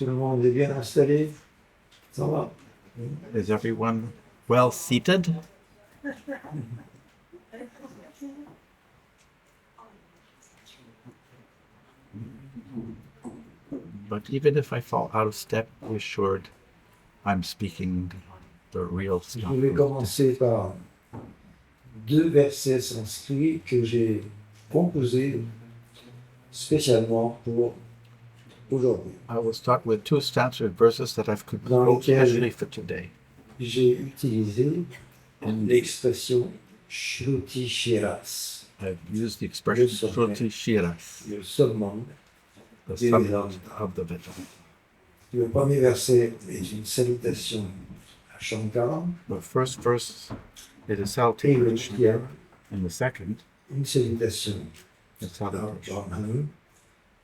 Tout le monde est bien installé? Ça va? Is everyone well seated? But even if I fall out of step, be assured I'm speaking the real Je stuff. vais commencer par deux versets sanscrits que j'ai composés spécialement pour aujourd'hui. I will start with two Sanskrit verses that I've Dans composed lesquels especially for today. j'ai utilisé And l'expression Shruti Shiras, I've used the expression Yes, okay. Shruti Shiras, le summum. the Yes. summit of the Veda. Le premier verset est une salutation à Shankara The first verse is a et salutation, le deuxième, and the second, une salutation a à salutation Brahman,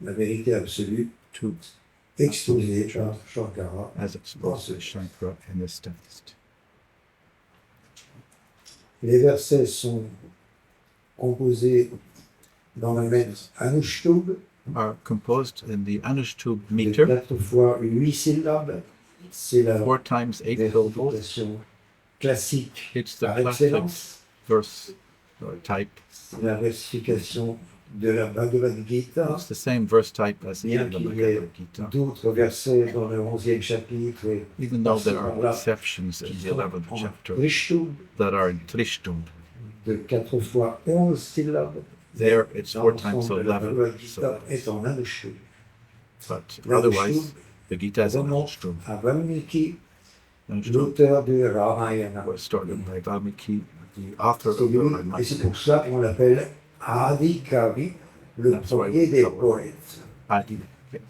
la vérité absolue, to exposée par Shankara. as exposed to Shankara in this text. Les versets sont composés dans le mètre Anushtub, Are composed in the Anushtub de meter, 4 fois 8 syllabes. C'est la 4 times 8 syllables. versification classique It's the par classic excellence. verse or type. C'est la versification de la Bhagavad Gita. It's the same verse type as in Bien the qu'il y ait Bhagavad Gita, d'autres versets dans le 11e chapitre et even though there are Voilà. exceptions in qui the sont 11th en chapter Rishtub that are in Trishtub. de 4 fois 11 syllabes. There it's 4 times L'ensemble de la 11 Bhagavad Gita est syllables. en Anushtub. But L'Anushtub otherwise, the Gita is in remonte Anushtub. à Valmiki, Anushtub l'auteur de Ramayana. was started by Valmiki, the author C'est of the lui, et Ramayana. c'est pour ça qu'on l'appelle Adi Kavi, le That's why premier we des call him. poètes.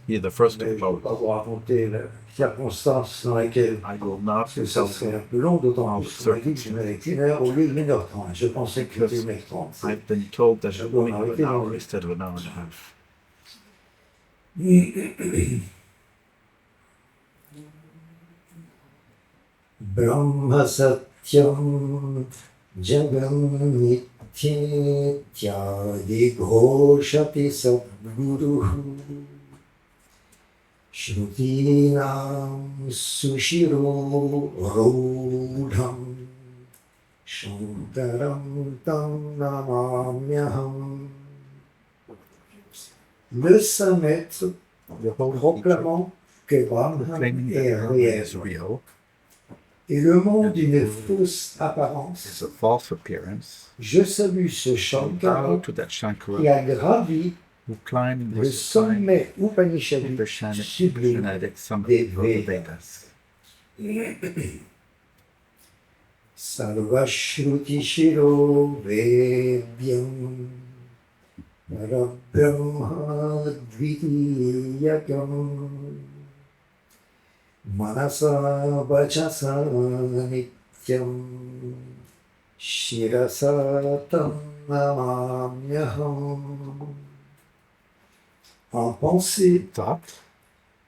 He is the first Mais of je ne vais pas poets. vous raconter la circonstance dans laquelle I will not parce que ça tell serait un peu long, d'autant plus qu'on m'a dit que je n'avais qu'une heure au lieu de 1h30. Je pensais que c'était 1h30. I've been told that Je it's dois only m'arrêter an hour dans- instead of an hour and a half. Brahma Satyam Jagam Nityadi Ghoshati Sadguru Shrutinam Sushiro Rodham Shankaram Tam Namamyaham. Le saint maître The whole teaching proclamant que Brahman claiming est that Brahman réel is real et le monde d'une fausse is apparence, a false appearance. je salue ce Bow Shankara to that qui Shankara a gravi who climbed le this climb sommet upanishadique the sublime. Upanishadic summit des of the Vedas. Vedas. Sarvashruti Shiro Vedyam Parabrahma Dvitiyakam Manasa Vachasa Nityam Shirasa Tam Namamyaham. En pensée, Thought,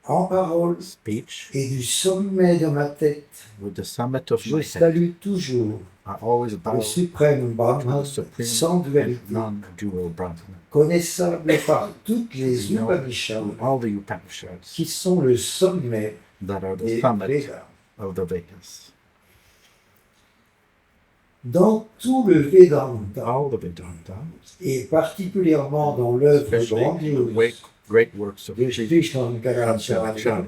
en parole speech, et du sommet de ma tête, with the summit of je my head, salue toujours I always bow le to suprême Brahman the supreme sans dualité, non-dual Brahman, connaissable par toutes les known Upanishads through all the Upanishads qui sont le sommet that are the des summit Vedas. of the Vedas. Dans tout le Vedanta, All the Vedanta, et particulièrement dans l'œuvre especially the grandiose great works of de Sri Sri Shankaracharya, Shankaracharya,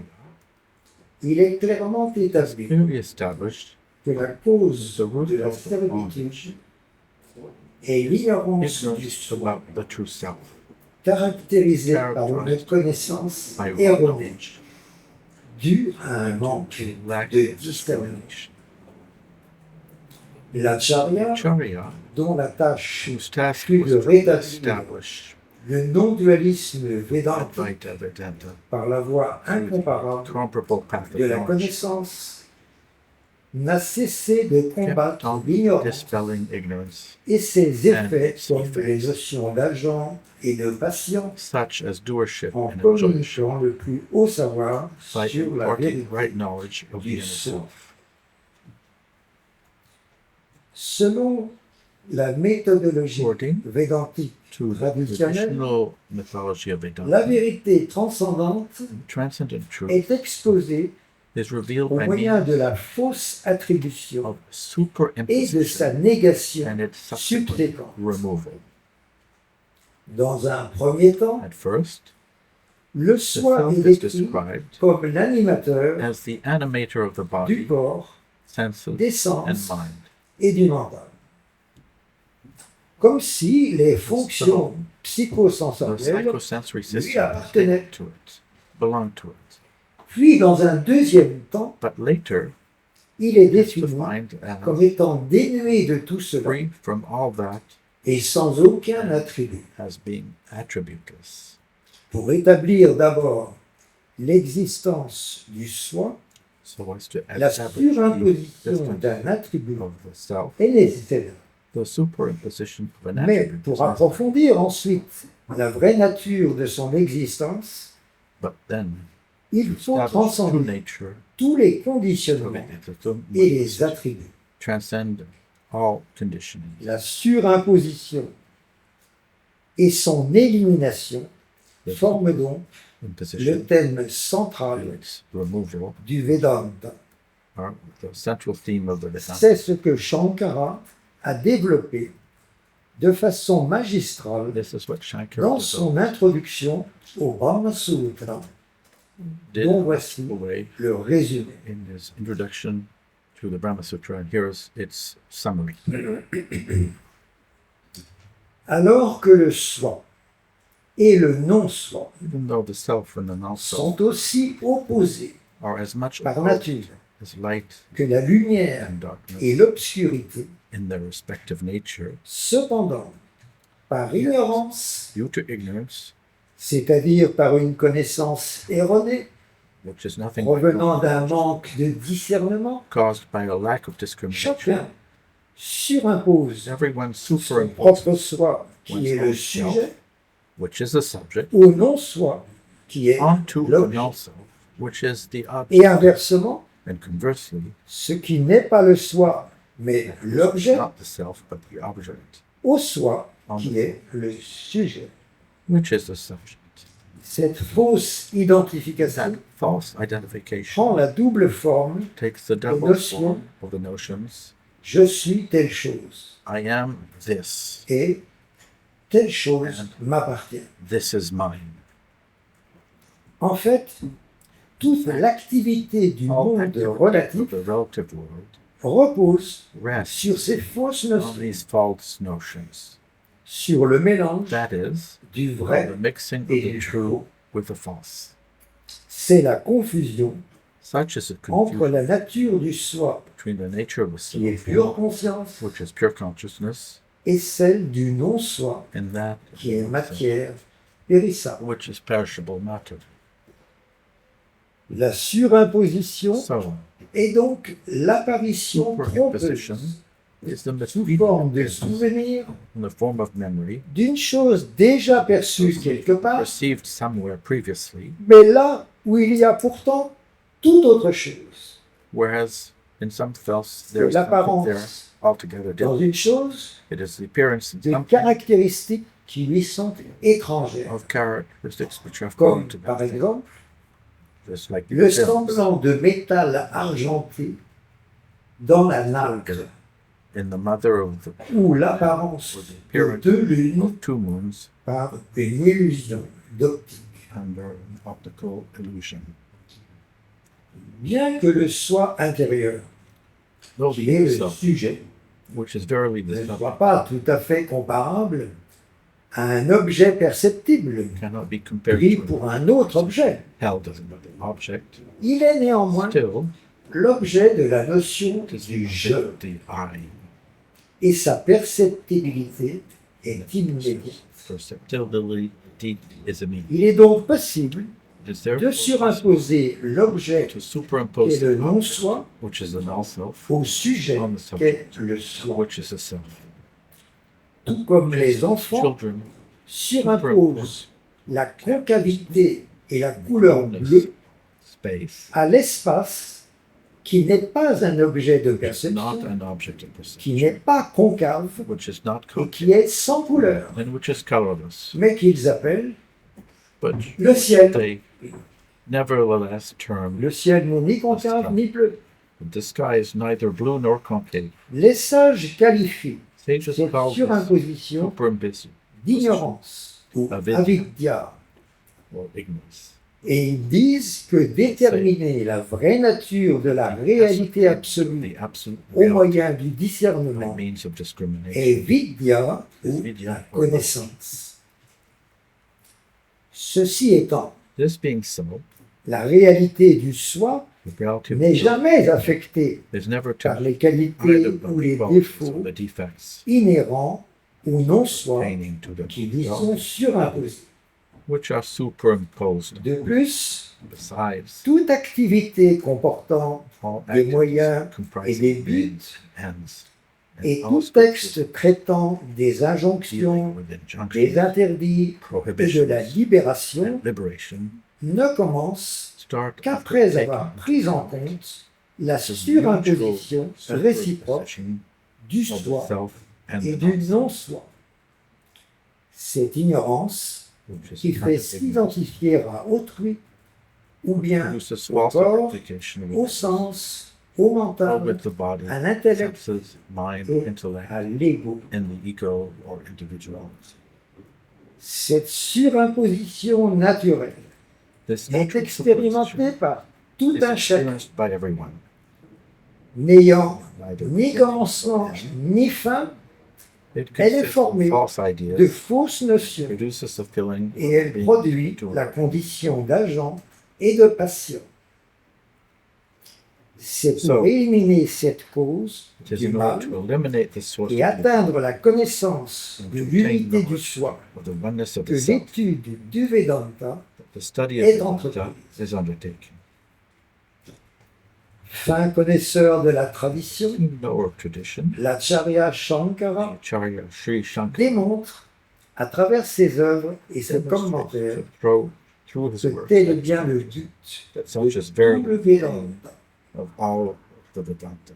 il est clairement établi clearly established que la cause the root de la of the servitude est l'ignorance du ignorance soi, about the true self, caractérisée par une connaissance by erronée, knowledge, due à un manque lack de of discernement. discrimination. L'acharya, Acharya, dont la tâche whose task fut was de to rétablir establish le non-dualisme védantique Advaita Vedanta, par la voie incomparable comparable path of de la knowledge, connaissance, n'a cessé de kept combattre on l'ignorance dispelling ignorance, et ses and effets its comme effects. les notions d'agent et de patience such as doership en and enjoyment, communiquant le plus haut savoir by sur la imparting vérité right knowledge of the du inner self. self. Selon la méthodologie according védantique to the traditionnelle, traditional mythology of la Vedanta, vérité transcendante transcendent truth est exposée is revealed au by moyen de means la fausse attribution of et de sa superimposition négation and its subsequent subséquente. removal. Dans un premier temps, At first, le the soi self est is décrit described comme l'animateur as the animator of the du body, corps, senses, des and sens mind. et du mental. Comme si les fonctions The psychosensorielles psychosensory lui system appartenaient. to it, belonged to it. Puis, dans un deuxième temps, But later, il est it's défini defined comme as étant dénué de tout cela free from all that et sans aucun attribut. as being attributeless. Pour établir d'abord l'existence du soi, So as to la establish the surimposition existence d'un attribut of the self, est nécessaire. the superimposition of an Mais attribute pour is necessary. approfondir ensuite la vraie nature de son existence, But then, il faut establish true transcender nature tous les of conditionnements it, et les attributs. transcend all conditioning. La surimposition et son élimination The forment donc le imposition thème central and its removal du Vedanta. are the central theme of the Vedanta. C'est ce que Shankara a développé de façon magistrale This is what Shankara dans son introduction au Brahma Sutra, did dont voici away le résumé. in his introduction to the Brahma Sutra, and here's its summary. Alors que le soi et le non-soi Even though the self and the non-self sont aussi opposés are as much par opposed nature as light que la lumière and darkness et l'obscurité, in their respective nature, cependant, par ignorance, due to ignorance, c'est-à-dire par une connaissance erronée, which is nothing provenant d'un manque de discernement, caused by a lack of discrimination, chacun surimpose everyone son superimposes, propre soi, qui est le sujet, which is the subject, au non-soi, qui est onto the l'objet. non-self, which is the Et object. inversement, And conversely, ce qui n'est pas le soi, mais l'objet, not the self, but the object, au soi, qui est le sujet. which is the subject. Cette fausse identification That false identification prend la double forme takes the double notion. form of the notions « je suis telle chose I am this, » et « telle chose m'appartient this is mine. ». En fait, toute l'activité du All monde activity relatif of the relative world repose rests sur ces fausses on notions, these false notions. sur le mélange That is, du of vrai the mixing of et the du true faux. with the false. C'est la confusion Such is a entre confusion la nature du soi, between the nature of the qui est self, pure conscience, which is pure consciousness, et celle du non-soi, and that qui est matière périssable. which is perishable matter. La surimposition So, est donc l'apparition superimposition trompeuse is the sous forme de misleading souvenir in the form of memory d'une chose déjà perçue quelque part, perceived somewhere previously, mais là où il y a pourtant toute autre chose. whereas in some else C'est there's something there l'apparence altogether dans different. une chose It is the appearance in de something caractéristiques qui lui sont étrangères, of characteristics which are comme foreign to par that thing. exemple Just like le the films semblant de métal argenté dans la nacre, in the mother of the ou l'apparence or the de appearance deux lunes of two moons par une illusion d'optique. under an optical illusion. Bien que le soi intérieur, Though qui the est le self, sujet, which is verily ne the soit subject, pas tout à fait comparable à un objet perceptible cannot be compared pris to pour un autre objet, held as another object, il est néanmoins still l'objet de la notion it is du the je, object of the I. et sa perceptibilité est immédiate. Perceptibility is immediate. Il est donc possible It is de therefore surimposer l'objet to qu'est superimpose le the object, non-soi which is the non-self, au sujet on the qu'est subject, le soi. which is the self. Tout comme les enfants Children surimposent la concavité et la couleur bleue space à l'espace qui n'est pas un objet de which is not perception, an object of qui perception, n'est pas concave which is not et concave, qui est sans couleur, and which is colorless, mais qu'ils appellent but le ciel. they nevertheless term Le ciel n'est ni concave ni bleu. the sky is neither blue nor concave. Les sages qualifient Sages cette call this surimposition superimposition d'ignorance ou avidya. or ignorance. Et ils disent que déterminer la vraie nature de la réalité absolue The absolute au reality moyen du by discernement means of est discrimination vidya is ou vidya. connaissance. Ceci étant, This being so, la réalité du soi the reality of n'est the jamais affectée is never par touched les qualités either by ou les the qualities défauts or the defects inhérents ou non soi pertaining to the qui lui self, sont surimposés. which are superimposed. De plus, Besides, toute activité comportant all des actions moyens et comprising des buts means, ends, et and tout all scriptures texte traitant des dealing injonctions, with des injunctions, interdits et de prohibitions, la libération and liberation ne commence start qu'après after avoir taking pris en compte la the surimposition mutual réciproque superposition du of the soi self and et the du non-self, non-soi. Cette ignorance which is qui kind fait of ignorance, s'identifier à autrui ou bien produces au false corps, identification au with, sens, au or mental, with the body, à l'intellect senses, mind, et intellect, à l'ego. and the ego or individuality. Cette surimposition naturelle This est natural expérimentée superposition par tout is un chacun, experienced by everyone, n'ayant neither ni beginning commencement nor end. ni fin, It elle est consists of formée false de ideas, fausses notions produces a feeling et elle of being produit to la condition d'agent et de patient. C'est pour So, éliminer cette cause it is du in mal order to eliminate the source et of evil, atteindre la connaissance and de to obtain l'unité du knowledge soi of the oneness of que the self, l'étude du Vedanta that the study of est Vedanta entreprise. is undertaken. Fin connaisseur de la tradition, Knower of tradition, l'Acharya the Shankara Acharya Sri Shankara démontre à travers ses œuvres et ses demonstrates commentaires through his que works tel est bien le but that de such is tout very le Vedanta. of all of the Vedanta.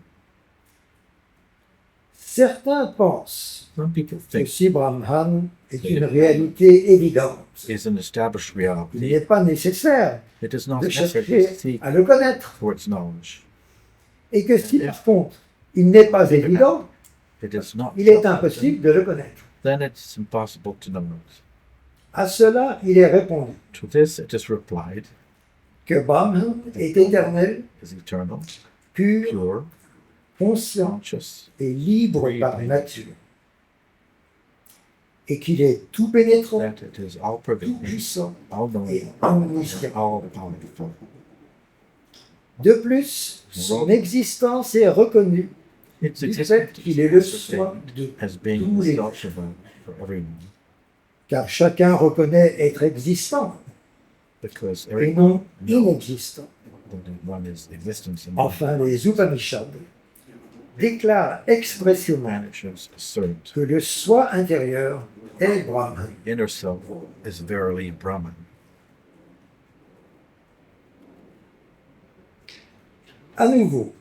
Certains pensent Some people que think si Brahman est une réalité évidente, is an established il reality. n'est pas nécessaire It is not de necessary to chercher seek à le connaître. for its knowledge. Et que si par contre il n'est pas évident, It is not il est self-evident, impossible de le connaître. then it's impossible to know it. À cela, il est répondu To this it is replied, que Brahman est éternel, is eternal, pur, pure, conscient conscious, et libre par nature. Et qu'il est tout pénétrant, that it is all tout pervading, puissant all et knowing, omniscient. all powerful. De plus, son existence est reconnue Its du fait existence qu'il is est le soi ascertained de as being tous les self-evident for everyone, car chacun reconnaît être existant because et everyone non inexistant. that one is existence and Enfin, les Upanishads déclarent expressément managers assert que le soi intérieur est Brahman. inner self is verily Brahman. À nouveau,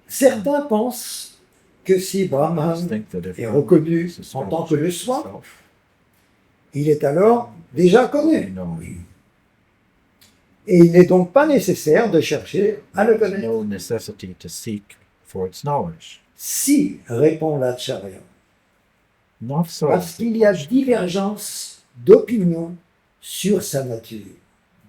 certains pensent que si Brahman Think that if est Brahman reconnu is en tant que le established soi, self, il est alors déjà we connu. know Et il n'est donc pas nécessaire de chercher à le there's connaître. no necessity to seek for its knowledge. Si, répond l'Acharya, Not so, parce qu'il y a divergence d'opinion sur sa nature.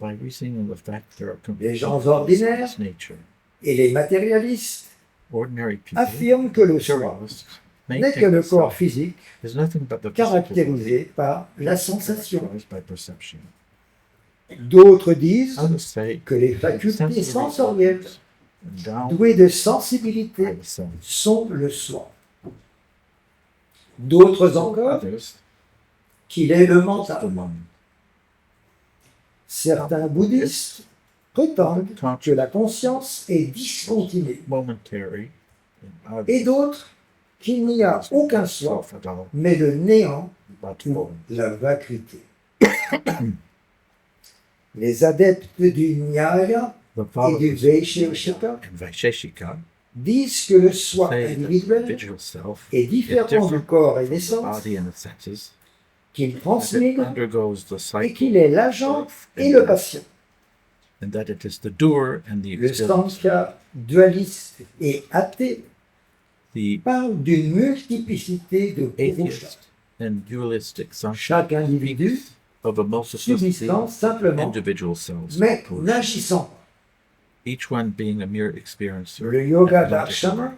by reasoning of the fact there are Les gens conflicts ordinaires in its nature. et les matérialistes Ordinary people, affirment que le soi materialists, n'est maintain que le the corps self physique is nothing but the physical body caractérisé par la sensation. characterized by perception. D'autres disent Others say que les the facultés sensory sensorielles organs endowed douées de by sensibilité the sense. sont le soi. D'autres encore Others, qu'il est le just the mental. mind. Certains bouddhistes prétendent que la conscience est discontinue Momentary, and et others, d'autres qu'il n'y a aucun soi, self at all, mais le néant but ou full. la vacuité. Les adeptes du Nyaya The et du followers Vaisheshika and Vaisheshika disent que le soi say that the individuel individual self est is différent du different corps et des from the sens, body and the senses, qu'il that it transmigre undergoes the et cycle qu'il est l'agent birth et and le death, patient. and that it is the doer and the Le experience. Sankhya dualiste et athée The parle d'une multiplicité de purusha, atheist and dualistic Sankhya chaque individu speaks of a multiplicity subsistant of simplement, individual selves, mais Purusha, n'agissant pas. each one being a mere experiencer. Le yoga and not a darshana doer.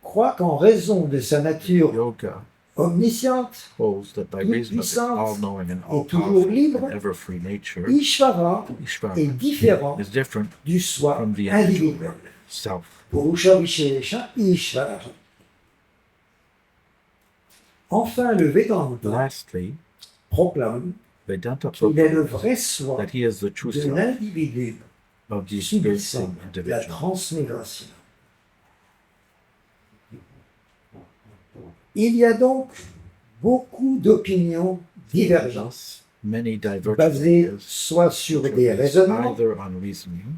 croit qu'en raison de sa nature Yoga omnisciente, holds that by reason of its toute-puissante all-knowing and et toujours all-powerful libre, and ever-free nature, Ishvara Ishvara est différent is different du soi from the individuel. individual self. Purusha Vishesha Ishvara. Enfin, le Vedanta Lastly, proclame Vedanta qu'il est le proclaims vrai soi that he is the true de self l'individu of the subissant experiencing la individual. transmigration. Il y a donc beaucoup d'opinions divergentes, Thus, many divergent basées ideas soit sur which are des based raisonnements, either on reasoning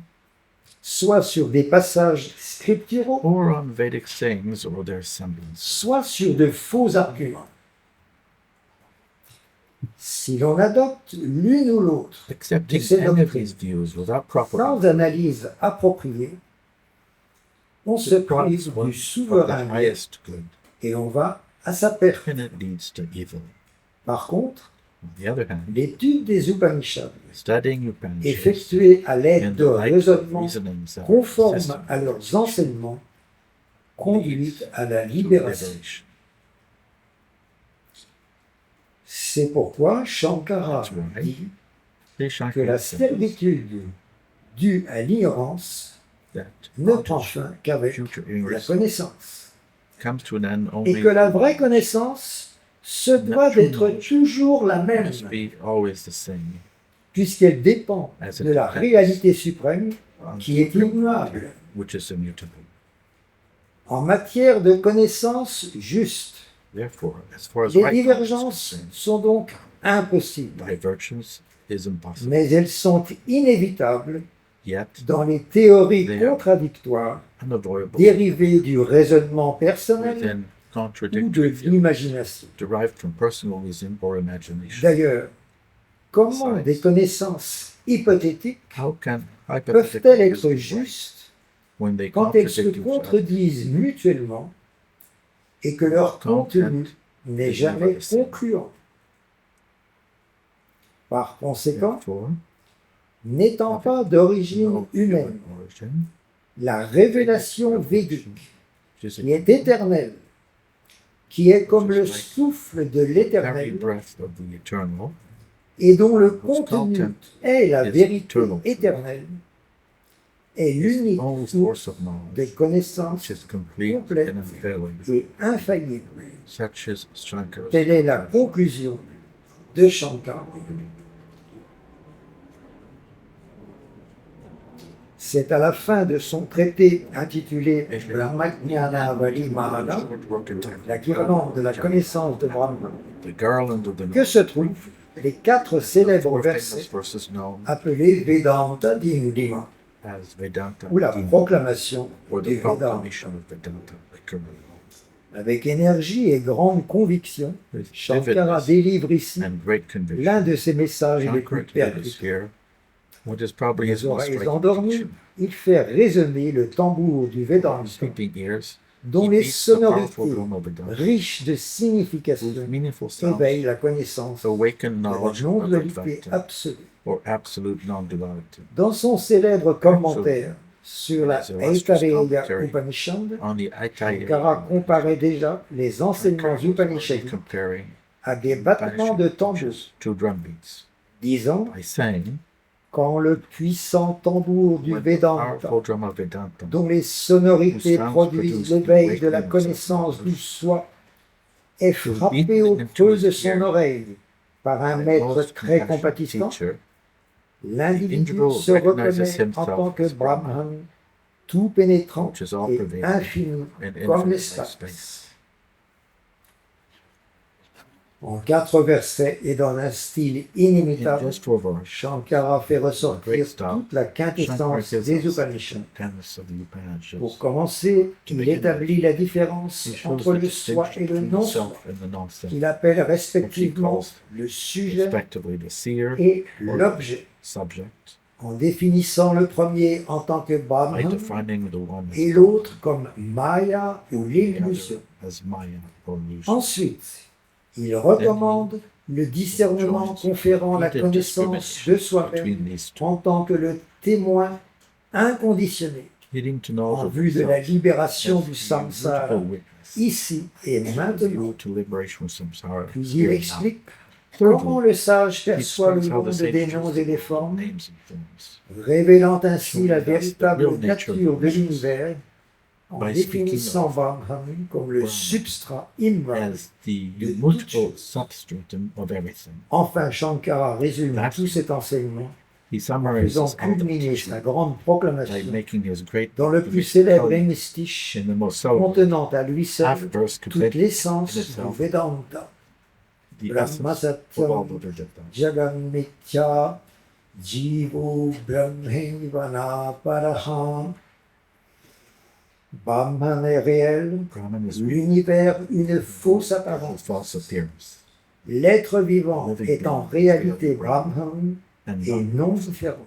soit sur des passages scripturaux, or on Vedic sayings or their semblance, soit sur de faux arguments. Si l'on adopte l'une ou l'autre accepting ces any of doctrines these views without proper sans analyse appropriée, on se prive one du of the souverain bien highest good, et on va à sa perte. and it leads to evil. Par contre, On the other hand, l'étude des Upanishads, studying Upanishads effectuée à l'aide and de the light of raisonnements reasonings that are conformes consistent à with leurs enseignements, conduit à la libération. liberation. C'est pourquoi Shankara That's why dit Sri que la Shankara says servitude due à l'ignorance that ne prend fin qu'avec future la ignorance connaissance, comes to an end et only que la vraie connaissance se doit d'être toujours la même, must be always the same, puisqu'elle dépend as de it la depends réalité suprême on qui est immuable. which is immutable. En matière de connaissance juste, Therefore, as far as les right knowledge is divergences concerned, sont donc impossibles, divergence is impossible. mais elles sont inévitables Yet, dans les théories They are contradictoires unavoidable dérivées du raisonnement personnel within ou de contradictory views l'imagination. derived from personal reason or imagination. D'ailleurs, comment Besides, des connaissances hypothétiques How can peuvent-elles hypotheticals être be right justes when they quand elles se contradict each other? contredisent mutuellement et que leur contenu n'est is jamais never the same. concluant? Par conséquent, Therefore, n'étant pas d'origine no humaine, human origin, la révélation védique, which is qui est éternelle, qui est comme le souffle de the very l'éternel breath of the eternal, et dont le whose contenu content est la is vérité eternal. éternelle, est is the l'unique only source source of knowledge, des connaissances which is complete complète and unfailing. et infaillible. Such is Shankara's Telle est la conclusion de Shankara. C'est à la fin de son traité intitulé Brahmajnana Valimahana, short work entitled la guirlande de la connaissance de Brahma, The Garland of the que se trouvent les 4 célèbres four famous versets verses known appelés Vedanta Dinudima, as Vedanta ou la Dina, proclamation or du the Vedanta. proclamation of Vedanta, literally. Avec énergie et grande conviction, With Shankara vividness délivre ici and great conviction, l'un de ses messages les plus Shankara delivers percutants. here what is probably Les his most oreilles striking endormies, teaching. il fait résonner le tambour du Vedanta, Sleeping ears, dont he les beats the powerful sonorités drum of Vedanta, riches de signification whose meaningful sounds éveillent la connaissance awaken de la knowledge of non-dualité Advaita, absolue. or absolute non-duality. Dans son célèbre commentaire sur la His illustrious Aitareya commentary Upanishad, On the Shankara comparait déjà les enseignements upanishadiques comparing à des battements de tambour, to drum beats disant by saying quand le puissant tambour du when the Vedanta, powerful drum of Vedanta dont les sonorités whose sounds produisent produce l'éveil de la awakenings of connaissance du soi, est to frappé beat au into creux his de son ear oreille par un by the maître most très compassionate compatissant, teacher, l'individu individual se recognizes reconnaît en himself tant que as Brahman, Brahman, tout pénétrant which is all et pervading infini and comme infinite l'espace. space. En 4 versets et dans un style In inimitable, just 4 verses, Shankara fait ressortir Great style. toute la Shankara quintessence gives des us Upanishads. the canvas of the Upanishads. Pour commencer, il établit la différence He shows entre the le soi et le distinction between the non-soi, self and the non-self, qu'il appelle which he respectivement calls le sujet respectively the seer et or l'objet, subject, en définissant le premier en tant que by Brahman defining the one as et l'autre comme Maya ou the l'illusion. other as Maya or illusion. Ensuite, il recommande le discernement conférant la connaissance de soi-même Between these two, en tant que le témoin inconditionnel leading to en knowledge of vue de la himself libération as du the samsara, beautiful witness, ici et maintenant. view to liberation from samsara. Puis il here and now. explique comment le sage He perçoit le explains how the monde sage des chooses noms the et des formes, names and forms, révélant ainsi la showing us the real véritable nature nature of de the l'univers, en by speaking définissant of Brahman comme le Brahman substrat immuable. as the de immutable toute chose. substratum of everything. Enfin, Shankara résume That's- tout cet enseignement He en faisant summarizes all the culminer teaching sa grande by proclamation making his great dans le plus proclamation célèbre hémistiche in the most celebrated contenant à lui seul half-verse toute containing l'essence in du itself Vedanta. the essence of all Brahmasatyam literature. Jagamitya Jivo Brahmevana Paraham. Brahman est réel, Brahman is l'univers une fausse a apparence. false appearance, L'être vivant Living est en Brahman, réalité real Brahman. Brahman and et non différent.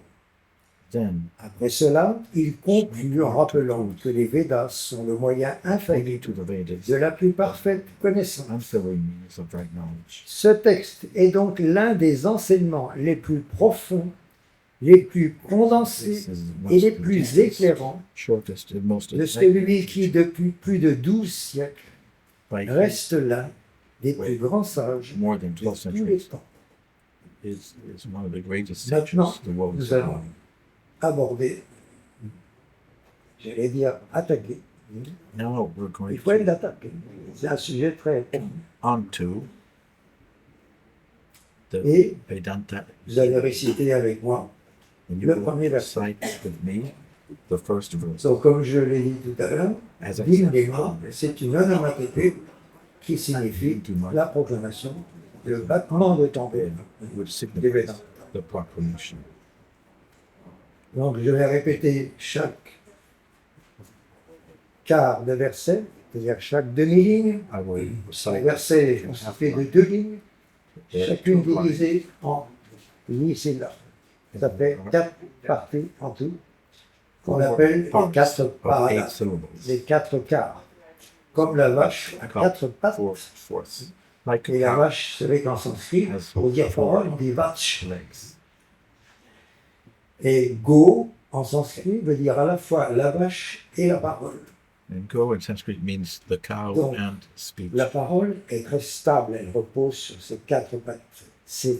then Après cela, il conclut en rappelant que les Védas sont le moyen only infaillible to the Vedas de la plus parfaite connaissance. unfailing means of right knowledge. Ce texte est donc l'un des enseignements les plus profonds, les plus condensés This is the et most les plus condensed, éclairants shortest and most de celui qui, enlightening depuis plus de 12 siècles, by his reste l'un des plus grands sages more than de 12 tous les centuries temps. is one of the greatest Maintenant, sages the world has nous allons known. aborder, j'allais dire attaquer. Now we're going Il faut être to l'attaquer. C'est un sujet très important. onto the Et Vedanta. vous allez réciter avec moi. And le you premier will verset. recite with me the first verse. Donc, comme je l'ai dit tout à l'heure, As I Bhimdeva, said, c'est une onomatopée qui signifie la proclamation, le battement de tambour which des signifies Védas. the proclamation. Donc, je vais répéter chaque quart de verset, c'est-à-dire chaque demi-ligne. I will Les recite versets sont faits de 2 lignes, chacune two lines. divisée en 8 syllabes. Ça fait 4 parties en tout, qu'on appelle les Parts 4 of 8 paradas, syllables. les 4 quarts. Comme la vache à 4 pattes, Fourths. Like et a la cow vache, c'est vrai qu'en sanskrit, has on dit four des vaches. legs. Et go, en sanskrit, veut dire à la fois la vache et la parole. And go in Sanskrit means the cow Donc, and speech. La parole est très stable, elle repose sur ses 4 pattes. C'est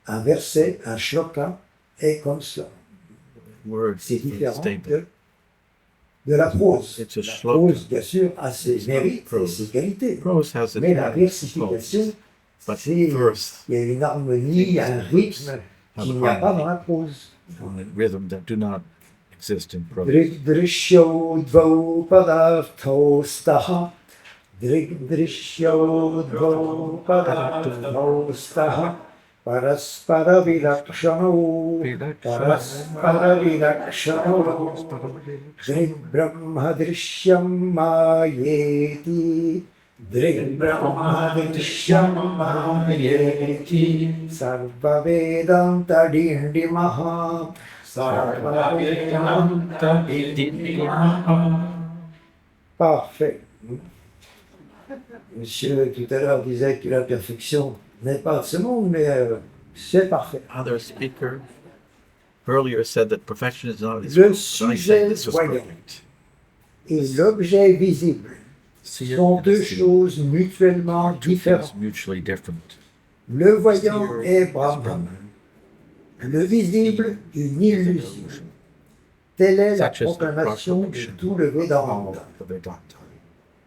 un verset, un shloka, est comme cela. Words C'est is différent stable. de la prose. It's a La shloka. prose, bien sûr, a ses It's not mérites et prose. ses qualités. Prose has its Mais la merits, versification, but c'est, verse il y a une harmonie, un rythme qu'il n'y a pas dans la prose. and rhythm that do not exist in prose. Drishyo dvau padartho staha. Drishyo dvau padartho staha. Paraspara vilakshano. Paraspara vilakshano. Drig brahma drishyam mayeti. Drig brahma drishyam mayeti. Sarva vedanta dindimaha. Sarva vedanta dindimaha. Parfait. Monsieur tout à l'heure disait que la perfection n'est pas de ce monde, mais c'est parfait. Other speaker earlier said that perfection is not this Le world. So I say sujet this was voyant perfect. et l'objet visible Seer sont and deux seer choses mutuellement are two things différentes. mutually different. Le voyant Seer est is Brahman, Brahman. le visible une illusion. Telle est la Such is the proclamation de proclamation tout le of Vedanta. the Vedanta.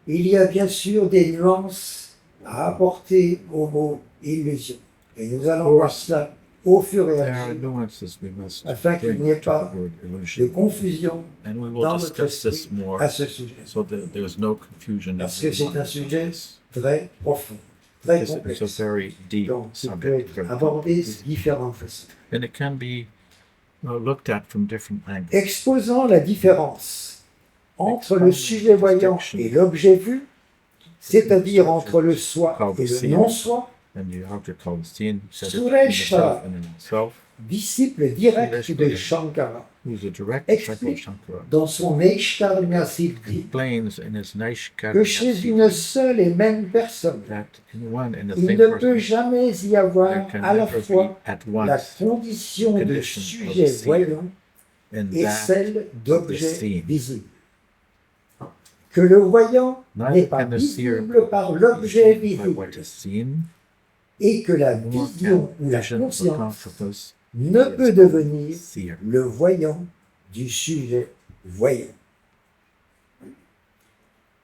Il y a bien sûr des nuances à apporter au mot illusion. Et nous allons voir cela au fur et There à are mesure, nuances we must afin qu'il bring n'y ait to pas the word de illusion. confusion And we will dans notre discuss this esprit more à ce sujet. so that there is no confusion. Parce que c'est un sujet très profond. très It's a complexe. very deep Donc, il peut subject. être very abordé complex. de différentes façons. And it can be looked at from different angles. Exposant la différence entre le sujet voyant et l'objet vu, c'est-à-dire entre le soi et le non-soi, And the object called seeing, said it in Sureshvara, itself and in itself, disciple direct de Shankara, who's a direct disciple of explique Shankara, dans son Neishkarmya Siddhi explains in his que Naishkarmya chez une Siddhi seule et même personne, that in one and the il same ne peut person, jamais y there avoir can à la never be fois at la once condition de condition of sujet seeing voyant and et that celle of the d'objet seen. visible. Que le voyant n'est Neither pas can the seer visible par be l'objet seen by what visible is seen, et que la nor vision can ou la vision or conscience consciousness ne be peut its devenir own seer. le voyant du sujet voyant.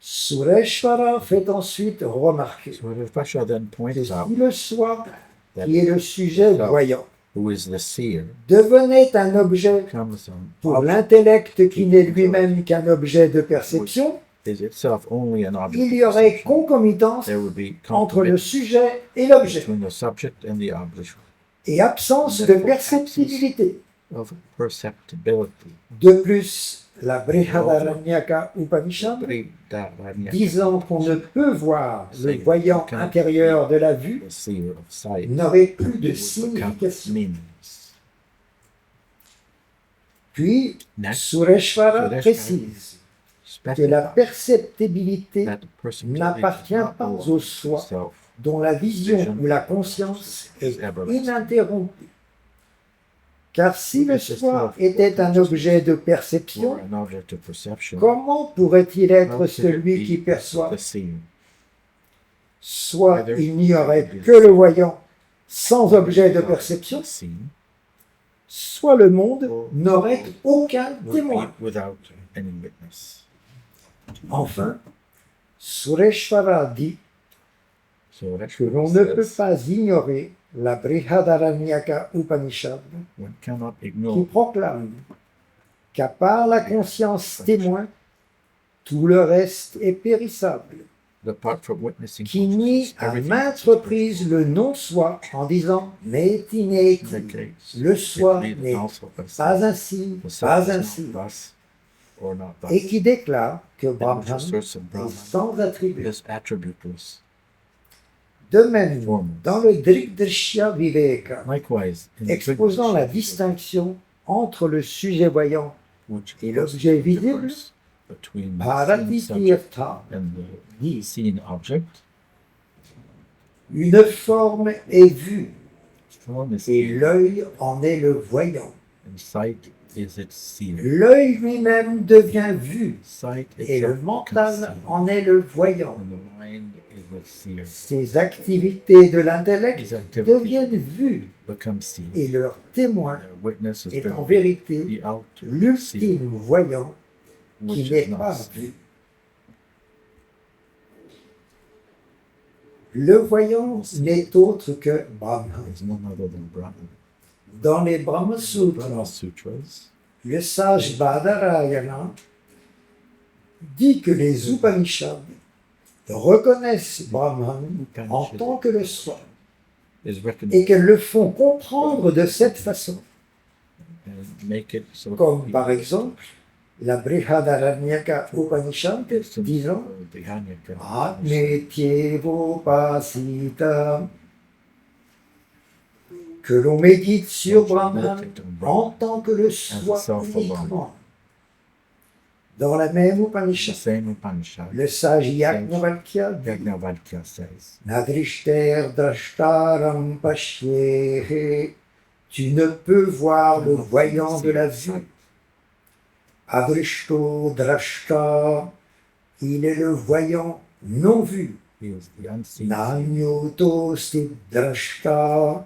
Sureshvara fait ensuite remarquer So the Pasha then que points si out le soi, that qui est le sujet self, voyant, who is the seer, devenait un objet becomes an pour object, l'intellect qui n'est lui-même qu'un objet de perception, is itself only an object il y of aurait perception. concomitance There would be entre le concomitance sujet et l'objet, between the subject and the object et absence de perceptibilité. of perceptibility. De plus, la Brihadaranyaka Upanishad, Brihadaranyaka, disant qu'on ne peut voir le voyant intérieur de la vue, the seer of sight, n'aurait plus de would become signification. meaningless. Puis, Next, Sureshvara Sureshvara précise que la specifies perceptibilité that perceptibility n'appartient does not pas belong au to soi, self, dont la vision ou la conscience est is everlasting. ininterrompue. Car si le soi était un objet de Or perception, an object of perception, comment pourrait-il how être could it celui be qui perçoit? the seer? Soit il n'y aurait que le voyant sans objet de perception, The seen soit le monde n'aurait aucun would témoin. be without any witness. Enfin, Sureshvara dit So that's que what l'on it ne peut says. pas ignorer la Brihadaranyaka Upanishad One cannot qui ignore proclame qu'à part la conscience témoin, tout le reste est périssable, apart from witnessing qui nie consciousness, à everything maintes is reprises le non-soi en disant « Neti neti », indicates le soi it n'est also by pas saying ainsi, the self pas is ainsi, not thus or not thus. et qui déclare que And which Brahman asserts that est Brahman sans attribut. is attributeless. De même, dans le Drigdrishya Viveka, Likewise, in the exposant la Drigdrishya, distinction entre le sujet voyant which et was l'objet the visible, difference between the seen Bharati subject Tirtha and the dit seen object, une forme est vue form is et seen, l'œil en est le voyant. and sight is its seer. L'œil lui-même devient vu Sight et le itself becomes mental seen, en est le voyant. and the mind is the seer. Ces activités de l'intellect These activities deviennent vues become seen. et leur témoin Their witness is est en very vérité the outer seer, l'ultime voyant qui which n'est is pas not seen. vu. Le voyant n'est autre que Brahman. Is none other than Brahman. Dans les Brahma Brahma Sutras, Sutras, le sage Badarayana dit que les Upanishads reconnaissent Brahman en tant que le soi is recognized et qu'elles le font comprendre de cette façon, and make it so comme that par exemple la Brihadaranyaka Upanishad it's disant the Hanyaka, Atmetyevopasita, que l'on médite sur Brahman en tant que le soi uniquement. Dans la même the Upanishad, same Upanishad, le sage Yajnavalkya dit Yajnavalkya says, Nadrishter drashtaram pashyehe, tu ne peux voir le voyant de la vue. Adrishto drashta, il est le voyant non vu. He is the unseen seer. Nanyoto drashta,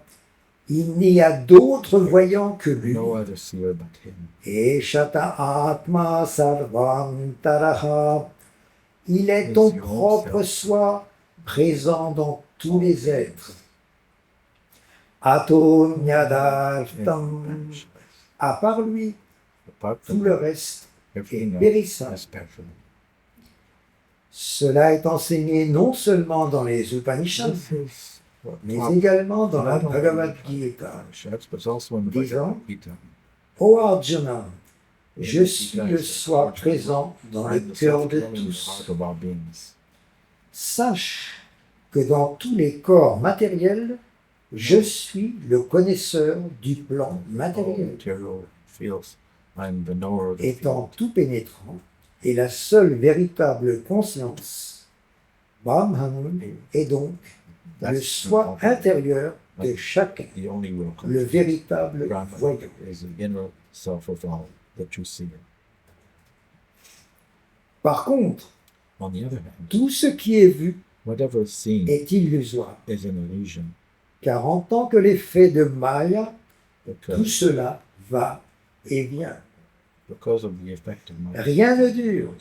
il n'y a d'autre voyant que lui. No other seer but him. Eshata atma sarvantaraha, il est ton propre soi présent dans tous les êtres. Ato nyadartam, à part lui, Apart tout from le reste est everything else périssable. is perishable. Cela est enseigné non seulement dans les Upanishads, This is what mais taught également dans la not only Bhagavad in the Gita. Upanishads, but also in the Disons, Bhagavad Gita. Ô Arjuna, je suis le soi présent dans le I'm the cœur de self-dwelling tous. heart of all beings. Sache que dans tous les corps matériels, je suis le connaisseur du plan All matériel, material feels I'm the knower of the étant field. tout pénétrant et la seule véritable conscience. Brahman est donc le That's soi intérieur de chacun, the only real le consciousness. véritable Brahman voyant. is the inner self of all, the true seer. Par contre, On the other hand, tout ce qui est vu whatever is seen est illusoire, is an illusion, car en tant que l'effet de Maya, tout because cela va et vient. of the effect of mind. Rien ne dure,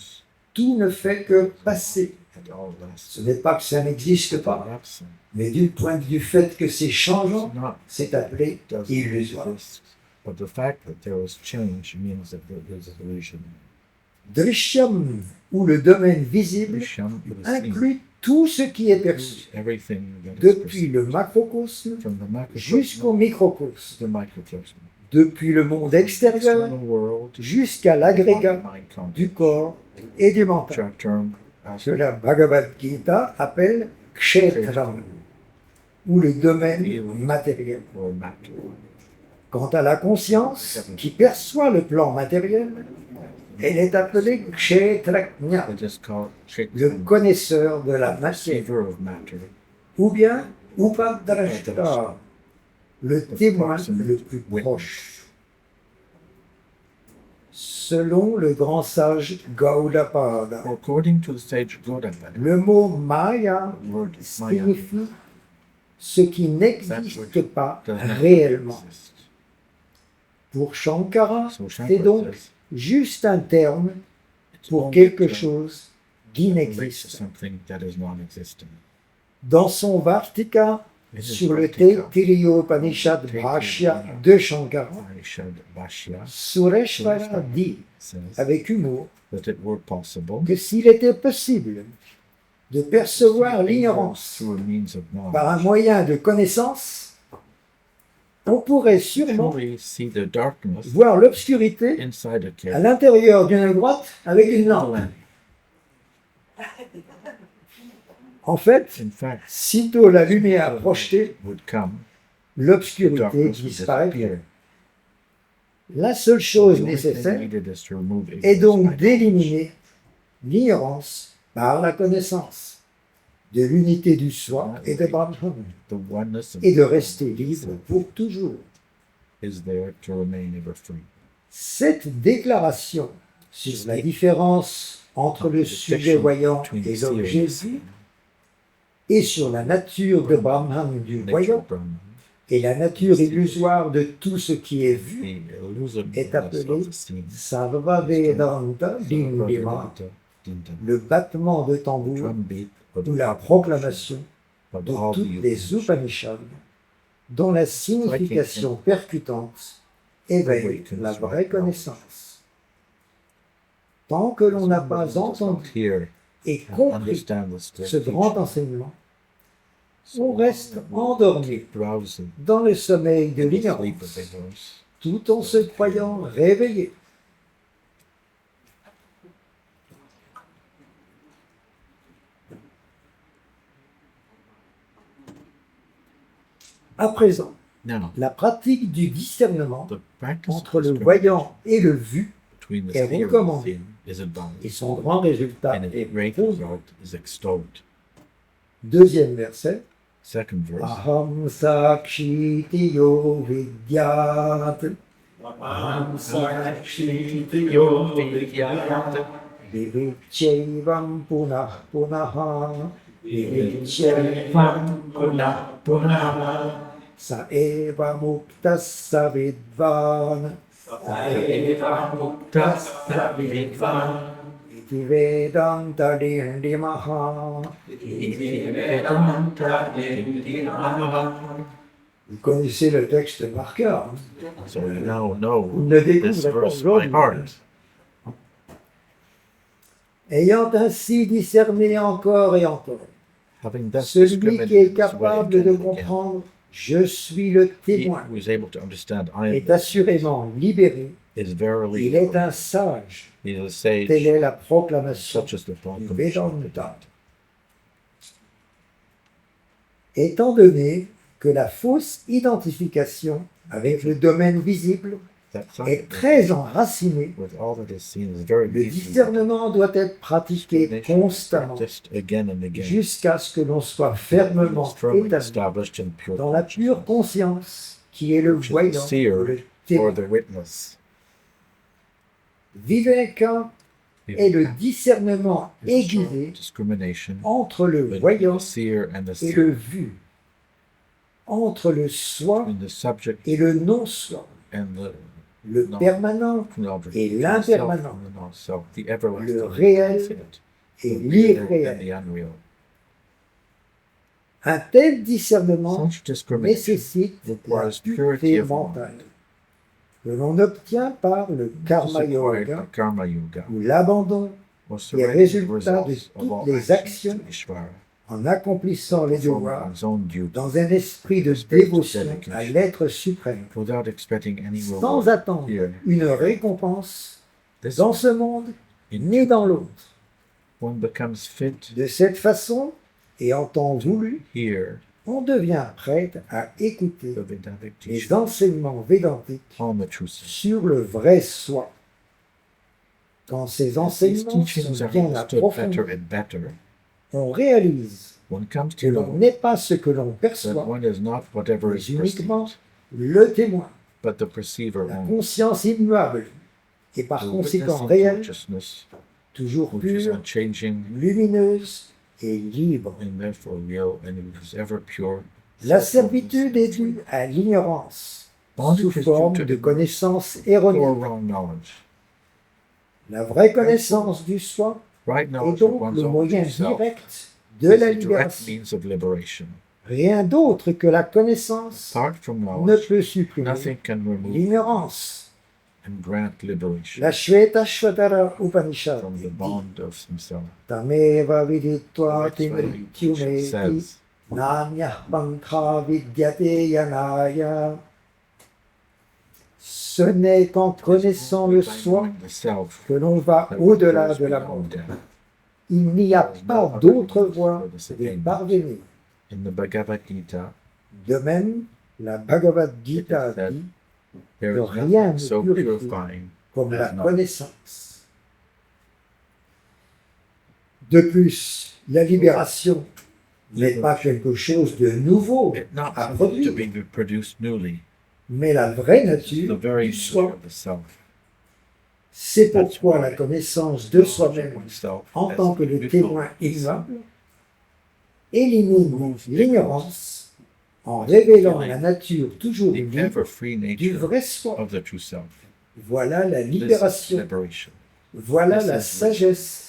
tout ne fait que passer. It all lasts. Ce n'est pas que ça n'existe It's pas, absent. mais du point de vue fait que c'est changeant, It's not c'est appelé doesn't illusoire. exist. But the fact that there was change means that there is an illusion. Drishyam, ou le domaine visible, Vishyam is seen. inclut tout ce qui est perçu, Everything that is depuis perceived, le macrocosme from the macrocosm jusqu'au to microcosme, the microcosm, depuis le monde extérieur external world, jusqu'à l'agrégat mind contact, du corps et du which mental. are termed as Que la Bhagavad Gita appelle Kshetram, ou le domaine matériel. or matter. Quant à la conscience qui perçoit le plan matériel, elle est appelée Kshetraknya, It is called le connaisseur de la matière, perceiver of matter, ou bien Upadrashta, le témoin le plus proche. Selon le grand sage Gaudapada, according to the sage Gaudapada. le mot Maya The word Maya signifie ce qui n'existe pas does not réellement. exist. Pour Shankara, So c'est Shankara donc says juste un terme it's pour only quelque to chose relate to d'inexistant. something that is non-existent. Dans son Vartika, It is sur le Vartika, Taittiriya Upanishad Bhashya de Shankara, Upanishad Bhashya Sureshvara dit says avec humour that it were possible que s'il était possible de percevoir l'ignorance through a means of par un knowledge, moyen de connaissance, on pourrait sûrement truly see the darkness voir l'obscurité inside a à cave. l'intérieur d'une grotte avec une lampe. En fait, In fact, sitôt la lumière projetée, would come, l'obscurité darkness would disparaît. disappear. La seule The chose only thing nécessaire needed is to remove est ignorance donc by d'éliminer l'ignorance par la connaissance de l'unité du soi et de Brahman, knowledge. The oneness of et de rester libre pour toujours. is there to remain ever free. Cette déclaration sur la différence entre le sujet voyant Between et the seer l'objet and the vu, et sur la nature de Brahman du nature voyant of Brahman, et la nature illusoire de tout ce qui est vu, the illusiveness est appelé of the seen, Sarva Vedanta Dindima, Dintam, le battement de tambour drum beat of ou the la proclamation of de all toutes the les Upanishads, dont la signification percutante éveille la vraie connaissance. Tant que l'on n'a pas entendu Hear et and compris understand the ce grand enseignement, on reste endormi drowsy dans le sommeil de in the sleep l'ignorance, of ignorance, tout en se croyant réveillé. À présent, now la pratique du discernement the practice entre of le discrimination voyant et le vu between the est seer and the recommandée. seen is advised, et son grand résultat and est its great prouvé. result is extolled. Deuxième verset. Second verse, Aham sakshiti yo vidyat. Aham sakshiti yo vidyat. Vivichaivam punah punah. Vivichaivam punah punah. Sa eva muktas sa vidvan. Sa eva muktas sa vidvan. Iti Vedanta Dindimaha. Vous connaissez le texte par cœur. Hein? so you now know Vous ne this découvrez pas verse by aujourd'hui. heart. Ayant ainsi discerné encore et encore, Having thus celui qui discriminated est this way capable de again and again, comprendre « Je suis le he témoin who is able to understand I am est assurément libéré, is verily il est un sage. he is a sage, Telle est la proclamation such as the du proclamation of the Vedanta. Étant donné que la fausse identification avec le domaine visible that est très enracinée, with all that is seen is very le easily discernement doit être pratiqué discrimination constamment practiced again and again, jusqu'à ce que l'on soit fermement firmly établi established in pure dans la pure conscience qui est le which is the voyant, seer le or témoin. the witness. Viveka est le discernement Is the sharp aiguisé discrimination entre le between voyant the seer and the et le seer, vu, entre le soi between the subject et le non-soi, and the le non- permanent object, et between the self l'impermanent, and the non-self, the everlasting le and the réel infinite, et the real and l'irréel. the unreal. Un tel discernement Such discrimination nécessite la requires purity pureté of mentale mind, que l'on obtient par le which is karma acquired yoga by karma yoga, ou l'abandon or des surrender the résultats de results of toutes all les actions actions to Ishvara, en accomplissant les performing devoirs one's own duty, dans un esprit de Spirit of dévotion dedication. à l'être suprême, without expecting any sans reward attendre here. une récompense This dans ce monde ni dans l'autre. one becomes fit De cette façon, et en temps voulu, here, on devient prête à écouter the Vedantic les teaching enseignements védantiques on the true self. sur le vrai soi. Quand ces These enseignements teachings sont are bien understood approfondis, better and better. on réalise One comes que to l'on know n'est pas ce que l'on that perçoit, one is not whatever mais is uniquement perceived, le témoin, but the perceiver la only. conscience immuable, et par The conséquent witnessing réelle, consciousness, toujours which is pure, unchanging lumineuse et libre. and therefore real, and it is ever pure. La servitude est due à l'ignorance, sous forme de connaissances Or erronées. wrong knowledge. La vraie connaissance du soi Right est knowledge of donc one's le own moyen true self direct de is la the direct libération. means of liberation. Rien d'autre que la connaissance Apart from ne knowledge, peut supprimer nothing can remove l'ignorance. and grant liberation La Shvetashvatara Upanishad from the dit bond of samsara. Tameva viditva That's why timrityumeti says, nanyah pantha vidyate yanaya. Ce n'est qu'en connaissant le by soi knowing the self que l'on va that au-delà goes de la beyond mort. death. Il n'y a pas d'autre voie de parvenir. In the Bhagavad Gita, De même, la Bhagavad it Gita is said, dit there que is rien nothing ne so purifie purifying comme la as knowledge. connaissance. De plus, la libération n'est pas quelque chose de nouveau It's not à something to produire, be produced newly. mais la vraie It's the nature very du nature soi. of the self. C'est pourquoi la connaissance de soi-même Oneself en as tant que le neutral témoin immuable élimine l'ignorance en révélant la nature toujours the libre ever free du nature vrai soi. of the true self. Voilà la This is libération, liberation. voilà This la is sagesse.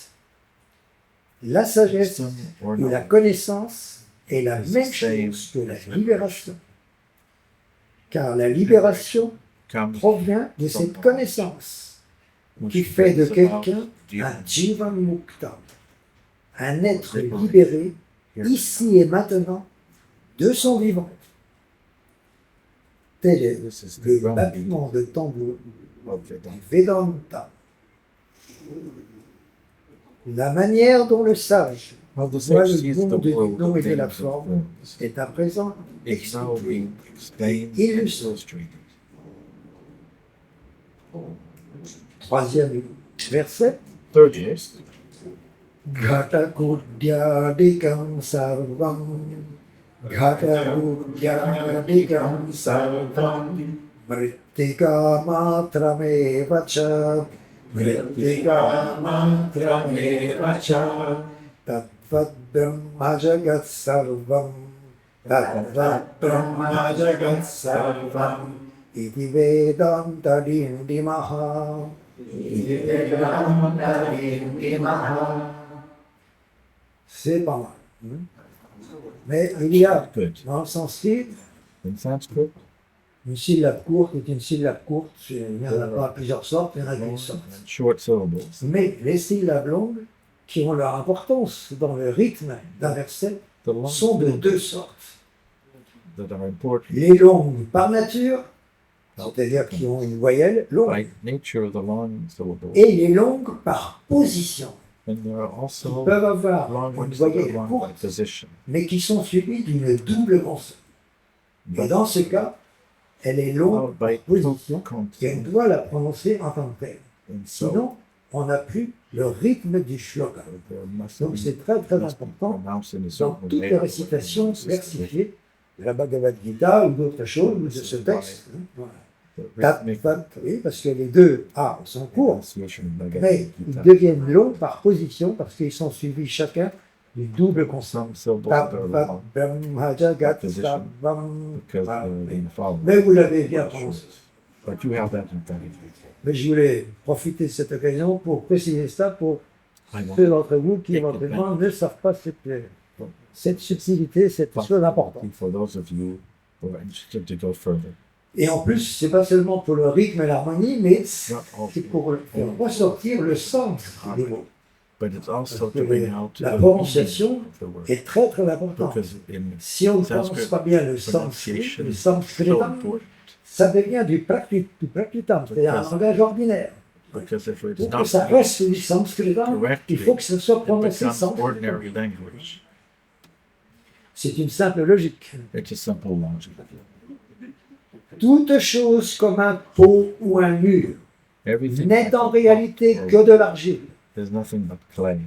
La sagesse Wisdom or et la knowledge. connaissance est la is the même same chose que la as libération. Car la libération Comes provient de from cette knowledge, connaissance which qui fait de brings about quelqu'un un jivan, jivan mukta, un être libéré here ici et maintenant de son vivant. Tel est This is le the drumbeat battement de tambour of du Vedanta. Vedanta. La manière dont le sage How the voit sage le sees the monde du world nom of et de la names and forme forms est à présent is now expliqué. being explained and Illustré. illustrated. Troisième verset. Third verse. Ghatakudyadikam sarvam Ghatakudyadikam sarvam Mrittika matrameva cha Mrittika matrameva cha Tattvat brahma jagat sarvam Tattvat brahma jagat sarvam Iti vedanta dindimaha Iti vedanta dindimaha. C'est pas mal. Mais il y a Good. dans le sanskrit In Sanskrit, une syllabe courte est une syllabe courte. Il n'y en a pas plusieurs sortes, il n'y en a qu'une long sorte. and short syllables. Mais les syllabes longues qui ont leur importance dans le rythme d'un verset The long sont de deux sortes. that are important Les longues par nature, c'est-à-dire qui ont une voyelle longue, by nature, the long syllable, et les longues par position, and there are qui also peuvent avoir long une ones that are voyelle long by courte, position. mais qui sont suivies d'une double consonne. Et dans ce cas, elle est longue Followed by par position, consonants. et on doit la prononcer en tant que telle. And so Sinon, on n'a plus le rythme du shloka. there must Donc be, c'est très très must be important pronounced in a dans certain toutes way. les récitations versifiées de la Bhagavad Gita ou d'autres choses, ou de ce texte. Voilà. The Tap, rhythmic tap, oui, parce que les deux A sont courts, pronunciation of Bhagavad mais ils Gita. deviennent longs par position parce qu'ils sont suivis chacun d'une double consonne. Some syllables Tap, that are tap, long bam, haja, gat, position, tap, bam. because Voilà. they're being followed. Mais vous l'avez bien prononcé. But you have that in front of you. Mais je voulais profiter de cette occasion pour préciser ça pour I want ceux d'entre vous qui Take éventuellement ne savent pas cette subtilité, cette chose importante. for those of you who are interested to go further. Et en plus, c'est pas seulement pour le rythme et l'harmonie, mais Not also, c'est pour faire ressortir le sens des mots. but it's also Parce que to bring out la the prononciation meaning of the word. est très très importante. Because in Si on ne Sanskrit, prononce pas bien le sanskrit, pronunciation le is so sanskritam, important. ça devient du prakritam, c'est-à-dire un langage ordinaire. Because if it's Pour que not ça reste du sanskritam, correctly, il faut que ce soit it prononcé becomes sanskritam. ordinary language. C'est une simple logique. It's a simple logic. Toute chose comme un pot ou un mur Everything n'est en like a réalité pot que de l'argile. is nothing but clay.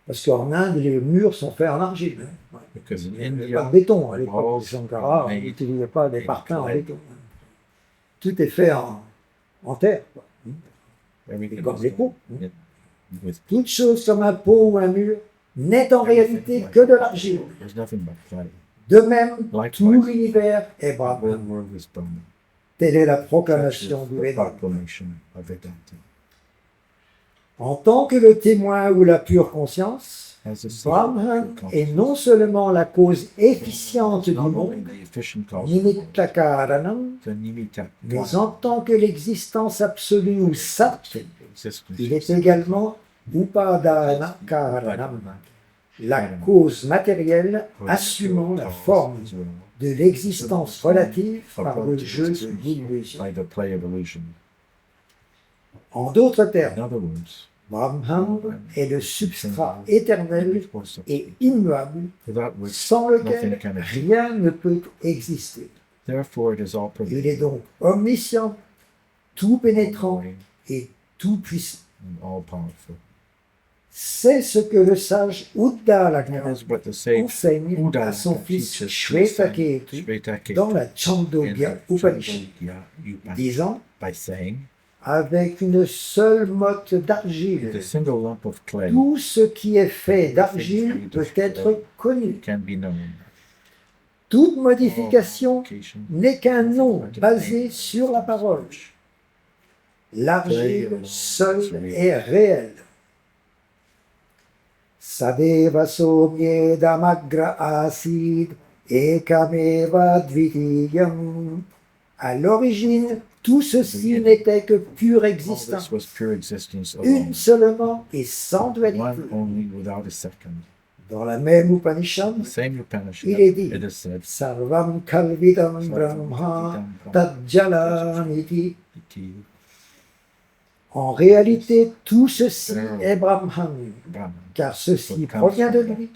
Parce qu'en Inde, les murs sont faits en argile. Hein. Because in Il n'y avait India, pas de béton à l'époque walls du Shankara, on made n'utilisait pas des in parpaings en clay. béton. Tout est fait en terre, quoi. everything Comme is les pots. in- with Toute chose comme un pot ou un mur n'est en réalité que de l'argile. there's nothing but clay. De même, tout Likewise, l'univers est the brahman. whole world is Brahman. Telle est la Such is proclamation du the Vedanta. proclamation of Vedanta. En tant que le témoin ou la pure conscience, As a Brahman secret est non seulement la cause efficiente du not only monde, the efficient cause, nimitta karanam, the nimitta mais en tant que l'existence absolue ou sat, existence, il est également upadana karanam, la cause matérielle assumant la forme de l'existence relative par le jeu d'illusion. by the play of illusion. En d'autres In termes, other words, Brahman est le substrat éternel force of et immuable without which sans lequel nothing can exist. rien ne peut exister. Therefore, it is all Il est pervading, donc omniscient, tout pénétrant all-knowing, et tout puissant. and all-powerful. C'est ce que le sage That Uddalaka is what the sage enseigne à Uddalaka son fils teaches his son Shvetaketu Shvetaketu dans la in Chandogya the Upanishad, Chandogya Upanishad disant by saying, avec une seule motte with d'argile, a single lump of clay tout ce qui est fait d'argile peut être connu. can be known. Toute modification Modification n'est qu'un nom basé sur la parole. L'argile seule est réelle. Sadeva somye damagra asid ekameva dvitiyam. À l'origine, tout ceci n'était que pure all existence, this was pure existence une alone, seulement et sans dualité. one only without a second. Dans la même Upanishad, The same Upanishad, il est dit, it is said, Sarvam kalvidam brahma tadjalaniti. iti En réalité, tout ceci est Brahman, Brahman. car ceci What comes provient de from lui,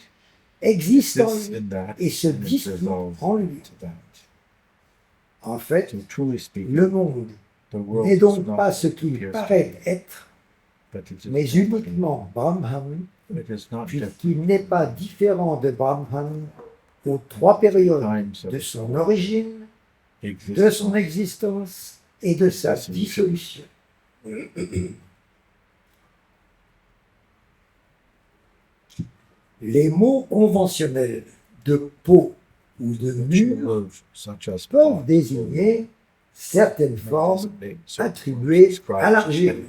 existe en This lui, and that, et se and it dissout dissolves en lui. into that. En fait, To truly speak, le monde the world n'est is donc not pas ce qu'il appears to paraît be, être, but it is mais not uniquement Brahman, it is not just puisqu'il n'est pas différent de Brahman aux trois périodes times de of son origine, de existence. son existence et de sa dissolution. Les mots conventionnels de pot ou de mur Words such as peuvent désigner certaines formes attribuées à l'argile.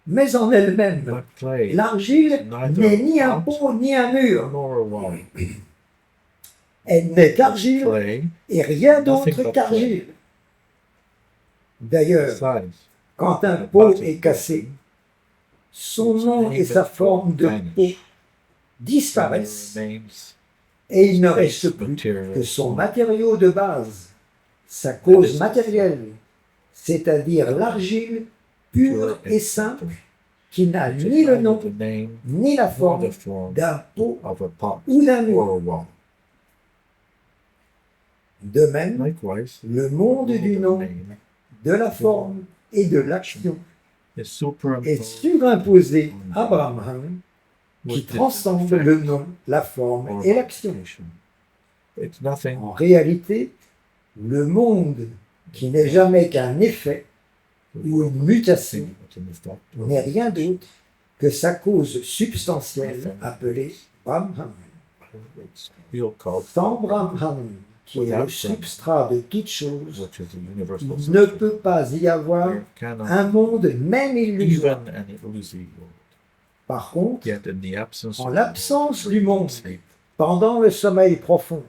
Mais en elle-même, But clay, l'argile n'est ni un pot ni un mur. nor a wall. Elle n'est qu'argile Clay, et rien Nothing d'autre but qu'argile. D'ailleurs, size. quand un pot est cassé, son nom et sa forme de peau disparaissent et il ne reste plus que son matériau de base, sa cause matérielle, c'est-à-dire l'argile pure et simple qui n'a ni le nom ni la forme d'un pot ou d'un mur. De même, le monde du nom, de la forme et de l'action est surimposé à Brahman qui transcende le nom, la forme et l'action. En réalité, le monde qui n'est jamais qu'un effet ou une mutation n'est rien d'autre que sa cause substantielle appelée Brahman. Sans Brahman, qui est le substrat de toute chose, il ne peut pas y avoir un monde même illusoire. Par contre, en l'absence du monde, pendant le sommeil profond,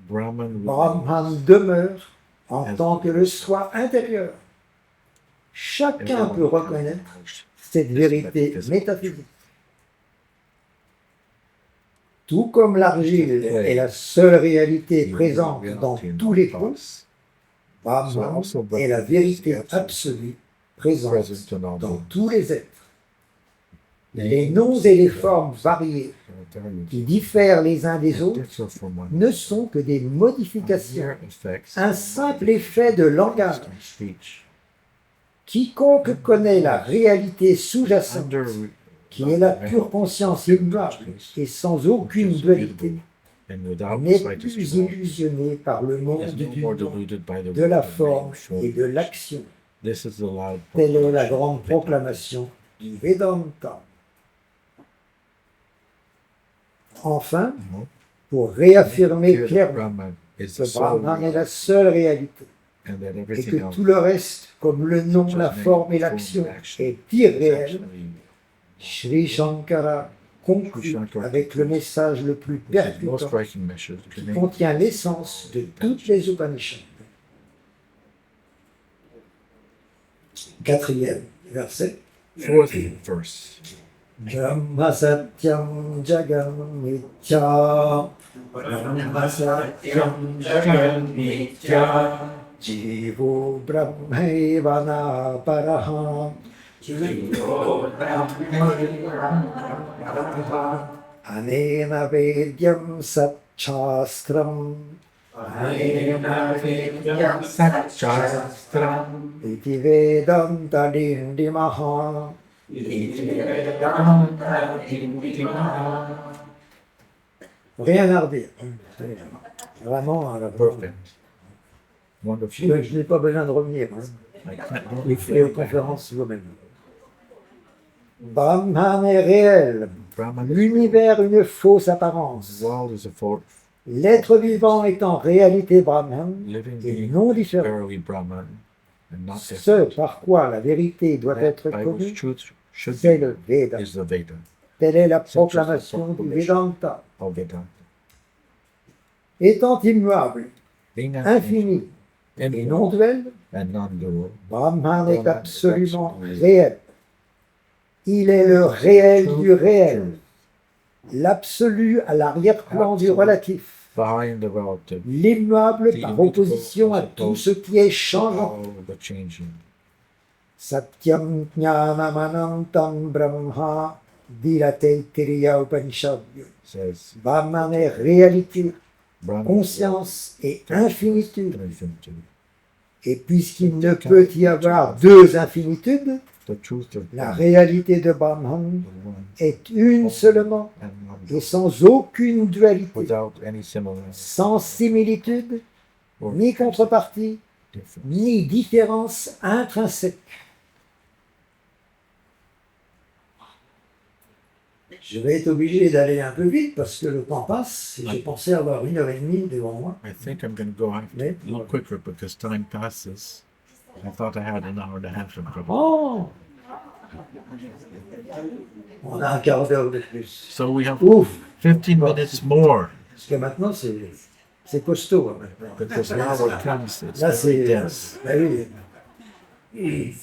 Brahman demeure en tant que le soi intérieur. Chacun peut reconnaître cette vérité métaphysique. Tout comme l'argile est la seule réalité présente dans tous les pots, Brahman est la vérité absolue présente dans tous les êtres. Les noms et les formes variées qui diffèrent les uns des autres ne sont que des modifications, un simple effet de langage. Quiconque connaît la réalité sous-jacente, qui est la pure conscience immuable et sans aucune dualité, n'est plus illusionné par le monde du nom, de la forme et de l'action. Telle est la grande proclamation du Vedanta. Enfin, pour réaffirmer clairement que Brahman est la seule réalité et que tout le reste, comme le nom, la forme et l'action, est irréel, Sri Shankara conclut avec le message le plus percutant qui contient l'essence de toutes les Upanishads. Quatrième verset. Brahma Satyam Jagam Mithya, Brahma Satyam Jagam Mithya, Jivo Brahmaiva Naparaha, Jivo Brahmaiva Anena Vedyam Satchastram, Anena Vedyam Satchastram, Iti Vedanta Dindimaha, rien à redire. Vraiment, je n'ai pas besoin de revenir. Vous ferez aux conférences vous-même. Brahman est réel. L'univers une fausse apparence. L'être vivant est en réalité Brahman et non différent. Ce par quoi la vérité doit être connue, c'est le Veda. Telle est la proclamation du Vedanta. Étant immuable, infini et non duel, Brahman est absolument réel. Il est le réel du réel, l'absolu à l'arrière-plan du relatif, l'immuable par opposition à tout ce qui est changeant. Satyam Jnanam Anantam Brahma, dit la Taittiriya Upanishad. Brahman est réalité, conscience et infinitude. Et puisqu'il ne peut y avoir deux infinitudes, la réalité de Brahman est une seulement et sans aucune dualité, sans similitude, ni contrepartie, ni différence intrinsèque. Je vais être obligé d'aller un peu vite parce que le temps passe et j'ai pensé avoir 1h30 devant moi. I think I'm going to go a little quicker because time passes. I thought I had an hour and a half. Oh! On a un quart d'heure de plus. So we have Ouf! 15 minutes more. Parce que maintenant, c'est costaud. Hein, maintenant. Because now it comes, it's Là, very c'est... dense. Ben oui.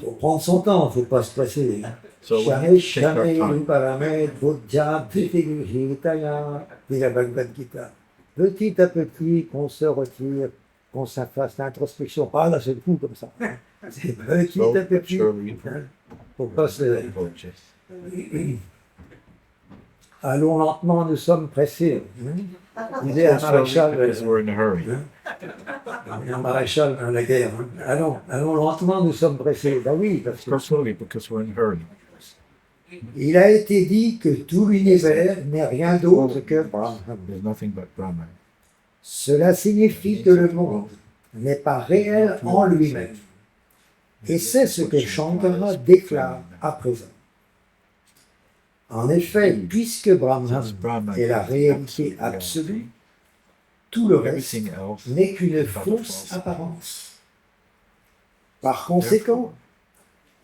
faut prendre son temps, il ne faut pas se passer. So we Shame, need to take our shame, time. paramet, buddha, titaya, puis la Bhagavad Gita. Petit à petit, qu'on se retire, qu'on fasse l'introspection. Pas là, c'est le coup comme ça. C'est petit Slow à but petit. surely Hein, faut pas se... approaches. Allons lentement, nous sommes pressés. Disait un So slowly maréchal, because we're in a hurry. un maréchal dans la guerre. Allons lentement, nous sommes pressés. Ben oui, parce que Go slowly because we're in a hurry. il a été dit que tout l'univers n'est rien d'autre que Brahman. There's nothing but Brahman. Cela signifie que le monde n'est pas réel en lui-même. Et c'est ce que Shankara déclare à présent. En effet, puisque Brahman Since Brahman est la is réalité absolute absolue, reality, tout le reste everything else n'est qu'une is but a fausse false apparence. Par conséquent,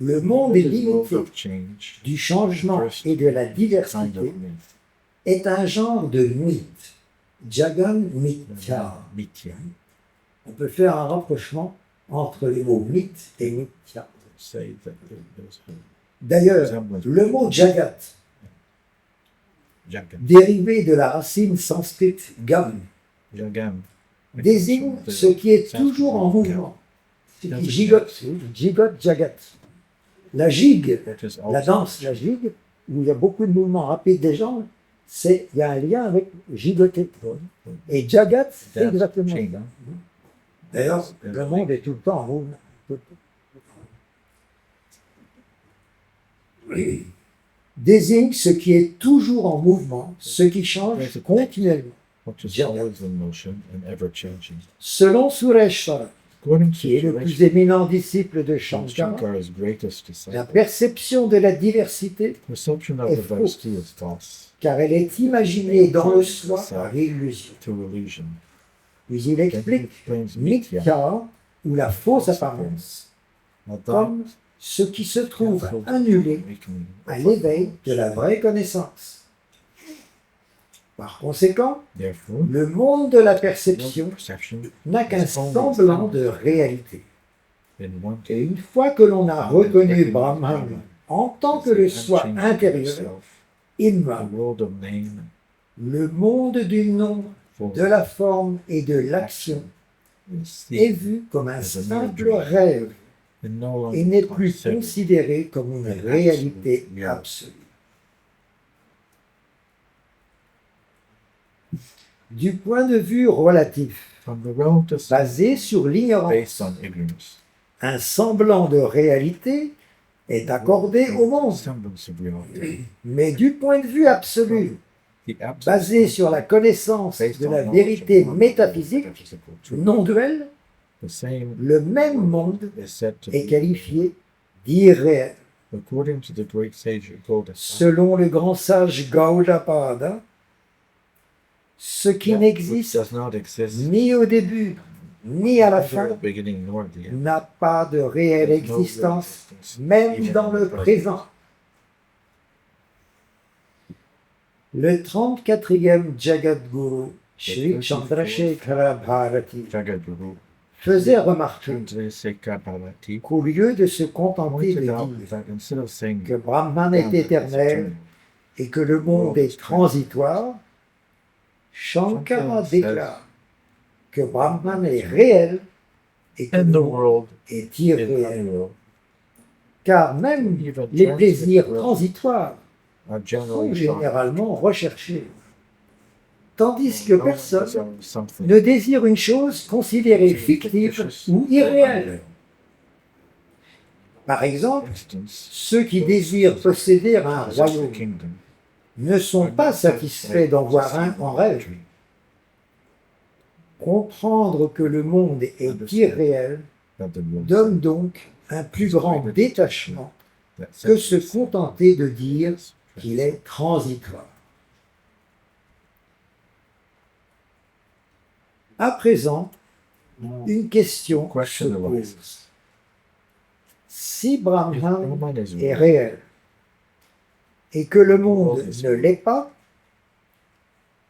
Therefore, le monde est the world limité of change, du changement et de la kind diversité of myth, est un genre de mythe, Jagan Mithya. Mithya. On peut faire un rapprochement entre les mots mythe et Mithya. Say that there's a D'ailleurs, resemblance. le mot Jagat, Jagan. dérivé de la racine sanskrite gam, Jagam. désigne ce qui est toujours en mouvement, ce qui gigote, gigote Jagat. La gigue, That is la also danse, la gigue, où il y a beaucoup de mouvements rapides des jambes, il y a un lien avec gigoter. Et Jagat, c'est Dance, exactement chain. ça. D'ailleurs, le monde est tout le temps en mouvement. Désigne ce qui est toujours en mouvement, ce qui change continuellement. which is Jagat. always in motion and ever changing. Selon Sureshwara, According qui est to le plus Suresh, éminent disciple de Shankara, Shankara's greatest la disciple, perception de la diversité, perception of est diversity is false car elle est imaginée dans le soi par illusion. to illusion. Puis il Then he explique explains Mithya, Mithya, ou la fausse apparence, comme ce qui se trouve annulé à l'éveil de la vraie connaissance. Par conséquent, Therefore, le monde de la perception perception n'a qu'un semblant de réalité. in one Et une fois que l'on a reconnu Brahman en tant que le soi intérieur, the Imman, world of name, le monde du nom, form, de la forme et de l'action is est seen vu comme un simple rêve and no longer et n'est plus considered considéré comme une réalité absolue. Du point de vue relatif, from the relative basé sur based l'ignorance, on ignorance. un semblant de réalité est accordé au monde, Semblance of reality. mais du point de vue absolu, The absolute basé sur la connaissance based de on la knowledge vérité of one métaphysique, metaphysical truth. non duelle, The same le même monde is said to est be, qualifié d'irréel. according to the great sage Gauda, Selon le grand sage Gaudapada, ce qui that which n'existe does not exist ni au début ni à la neither at fin the beginning nor at the end. n'a pas de réelle No real existence, existence, même even dans in le the present. présent. Le 34e Jagadguru, Sri Chandrasekhara Bharati, Jagadguru, faisait remarquer Chandrasekhara Bharati, qu'au lieu de se contenter de pointed out dire that instead of saying que Brahman Brahman est is éternel eternal, et que le monde est transitoire, Shankara déclare que Brahman est réel et que and le the monde world est is irréel. unreal, Car même even les plaisirs transitive transitoires are sont generally généralement recherchés, tandis que personne something ne désire une chose considérée fictive ou irréelle. Par exemple, instance, ceux qui désirent posséder un possess the royaume kingdom ne sont pas satisfaits d'en voir un en rêve. Comprendre que le monde est irréel that the world donne donc un plus grand détachement que se contenter de dire qu'il est transitoire. À présent, une question se Question pose. arises. Si If Brahman Brahman is est real, réel et que le monde ne l'est pas,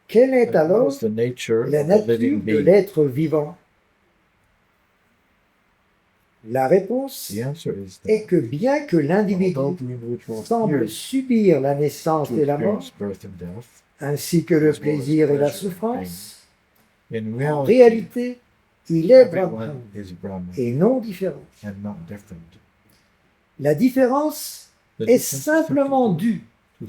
quelle est then what alors is the nature la of the living nature de being? l'être vivant? La réponse The answer is est that que bien que l'individu although the individual semble appears subir la naissance to et la mort, experience birth and death, ainsi que le as well as plaisir et la pleasure and souffrance, in en reality, réalité, il est everyone Brahman is Brahman et non différent. and not different. La différence The est difference is simplement due to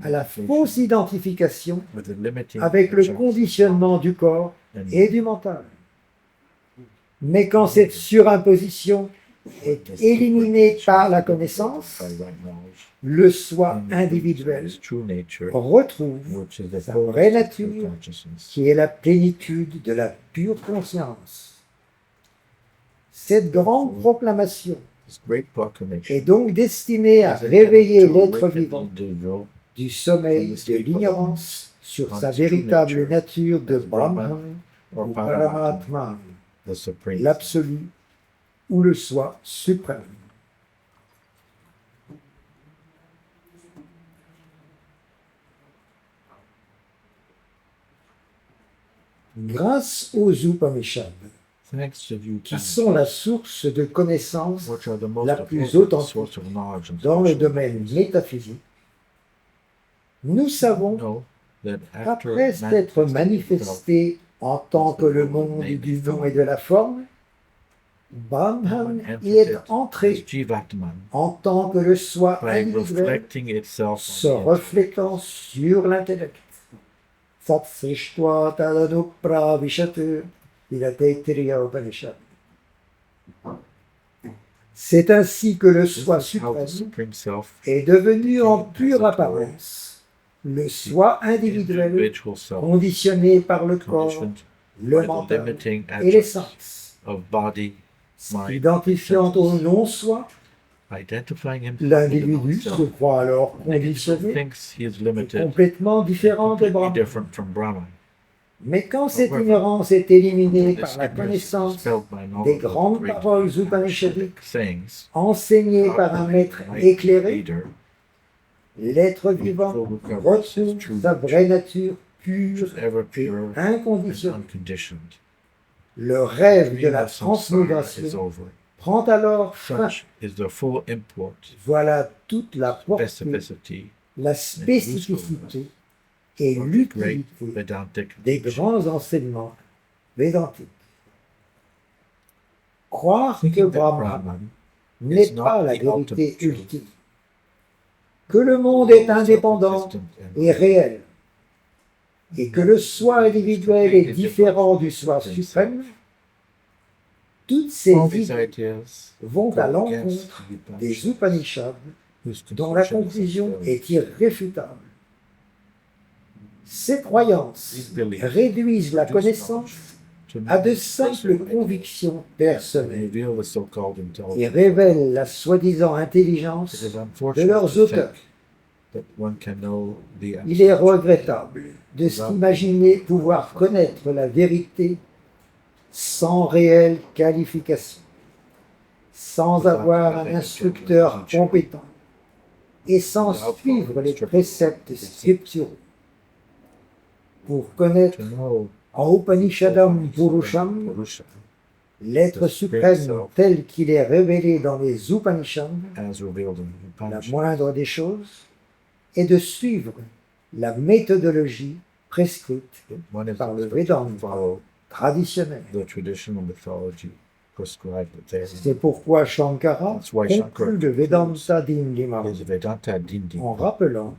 à la self-identification fausse identification with the limiting avec le attractions conditionnement du corps and et du mental. Mais quand cette surimposition est éliminée par la connaissance, by right knowledge, le soi and individuel his true nature, retrouve which is the sa fullness vraie of true nature, consciousness. qui est la plénitude de la pure conscience. Cette grande proclamation This great proclamation est donc destinée à is intended réveiller to l'être awaken the vivant individual du sommeil de l'ignorance sur sa véritable nature de Brahman or ou Paramatma, Paramatman, the supreme. l'absolu ou le soi suprême. Grâce aux Upanishads, Thanks to you, qui sont la source de connaissances which are the most la plus authentic authentique source of knowledge and dans le spiritual domaine knowledge, métaphysique, nous savons know that qu'après after s'être manifesting itself manifesté en tant que le monde du nom et de la forme, Brahman y est as entré Jivatman, en tant que le soi by individuel reflecting itself se on the reflétant sur l'intellect. Sat srishtva tadanupra-vishat, dit la Taittiriya Upanishad. C'est ainsi que le This soi is how the suprême Supreme Self, est devenu en pure apparence le soi individuel individual self, conditionné par le corps, conditioned le by the mental limiting et les attracts sens, of body, mind, s'identifiant au non-soi. identifying himself with the L'individu se non-self. croit alors The individual conditionné thinks he is et limited, complètement différent de completely Brahman. different from Brahman. Mais quand cette However, ignorance est éliminée This par la ignorance is connaissance dispelled by des knowledge of the grandes great paroles Upanishadic upanishadiques sayings, enseignées par un maître éclairé, leader, l'être vivant retrouve sa vraie nature pure which is ever et pure and inconditionnée. unconditioned. Le rêve de Dream la of samsara is transmigration over. prend alors fin. Such is the full import, Voilà toute la portée, specificity la spécificité et of the great l'utilité Vedantic des teaching. grands enseignements védantiques. Croire que Thinking that Brahman Brahman n'est is not pas la the vérité ultimate truth, ultime, que le monde est is indépendant self-existent et and réel, et que le soi individuel est différent du soi suprême, toutes ces all these idées ideas vont go à against l'encontre the des Upanishads, Upanishads whose dont la conclusion conclusion is est irréfutable. Ces croyances réduisent la connaissance à de simples convictions personnelles reveal the so-called et intelligence. révèlent la soi-disant intelligence It is de unfortunate leurs to auteurs. think that one can know the Il est absolute regrettable de s'imaginer pouvoir connaître la vérité sans réelle qualification, sans avoir un instructeur compétent et sans suivre les préceptes scripturaux. Pour connaître to know en Upanishadam Purusham, Purusha l'être suprême tel qu'il est révélé dans les Upanishads, as revealed in the la Upanishad. moindre des choses, est de suivre la méthodologie prescrite One is par le expected to Vedanta follow traditionnel. the traditional mythology prescribed there. C'est pourquoi Shankara That's why Shankara conclut le Vedanta d'Indima His Vedanta Dindi, en rappelant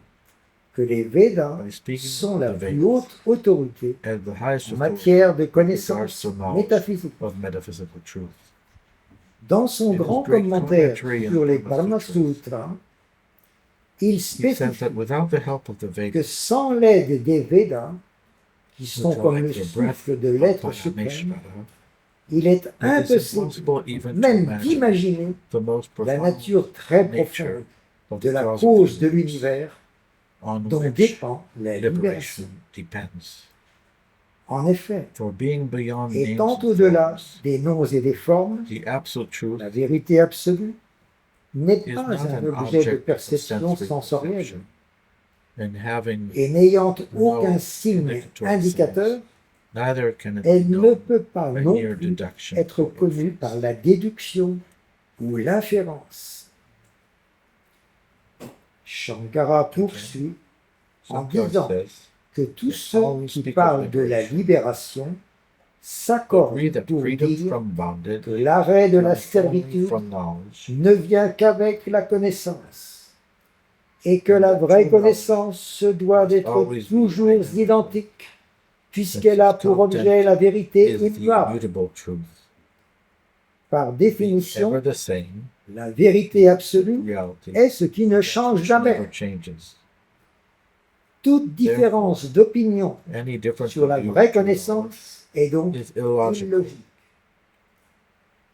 que les Védas by speaking sont of la the plus Vedas haute autorité as the highest en authority matière de regards connaissances to knowledge métaphysiques. of metaphysical truth. Dans son In his grand great commentaire commentary on sur les Brahma Brahma Sutras, Sutras, il He says spécifie that without the help of the que Vedas, sans l'aide des Védas, qui sont which are comme like le the breath souffle de of l'être suprême, Parameshvara, il est it is impossible impossible even to même imagine d'imaginer the most la profound nature très nature profonde of de the la cause cause of de the universe, l'univers on dont which dépend la liberation libération. depends. En effet, For being beyond names étant and au-delà forms, des noms et des formes, the absolute truth la vérité absolue n'est is pas not un an objet de object of perception sensory sensorielle perception, and having et n'ayant aucun no signe indicatory indicateur, signs, neither can it be elle ne known peut pas by non mere plus deduction être or connue inference. par la déduction ou l'inférence. Shankara poursuit en Shankara disant says que tous ceux qui parlent de la libération s'accordent agree that pour freedom dire from bondage que l'arrêt de la comes only servitude from knowledge, ne vient qu'avec la connaissance et que la vraie connaissance se doit d'être toujours identique puisqu'elle a pour objet la vérité is the immuable. immutable truth. Par Be définition, ever the same, la vérité absolue reality est ce qui ne change jamais. never changes. Toute différence d'opinion Any difference sur la of view vraie connaissance est donc is illogical illogique.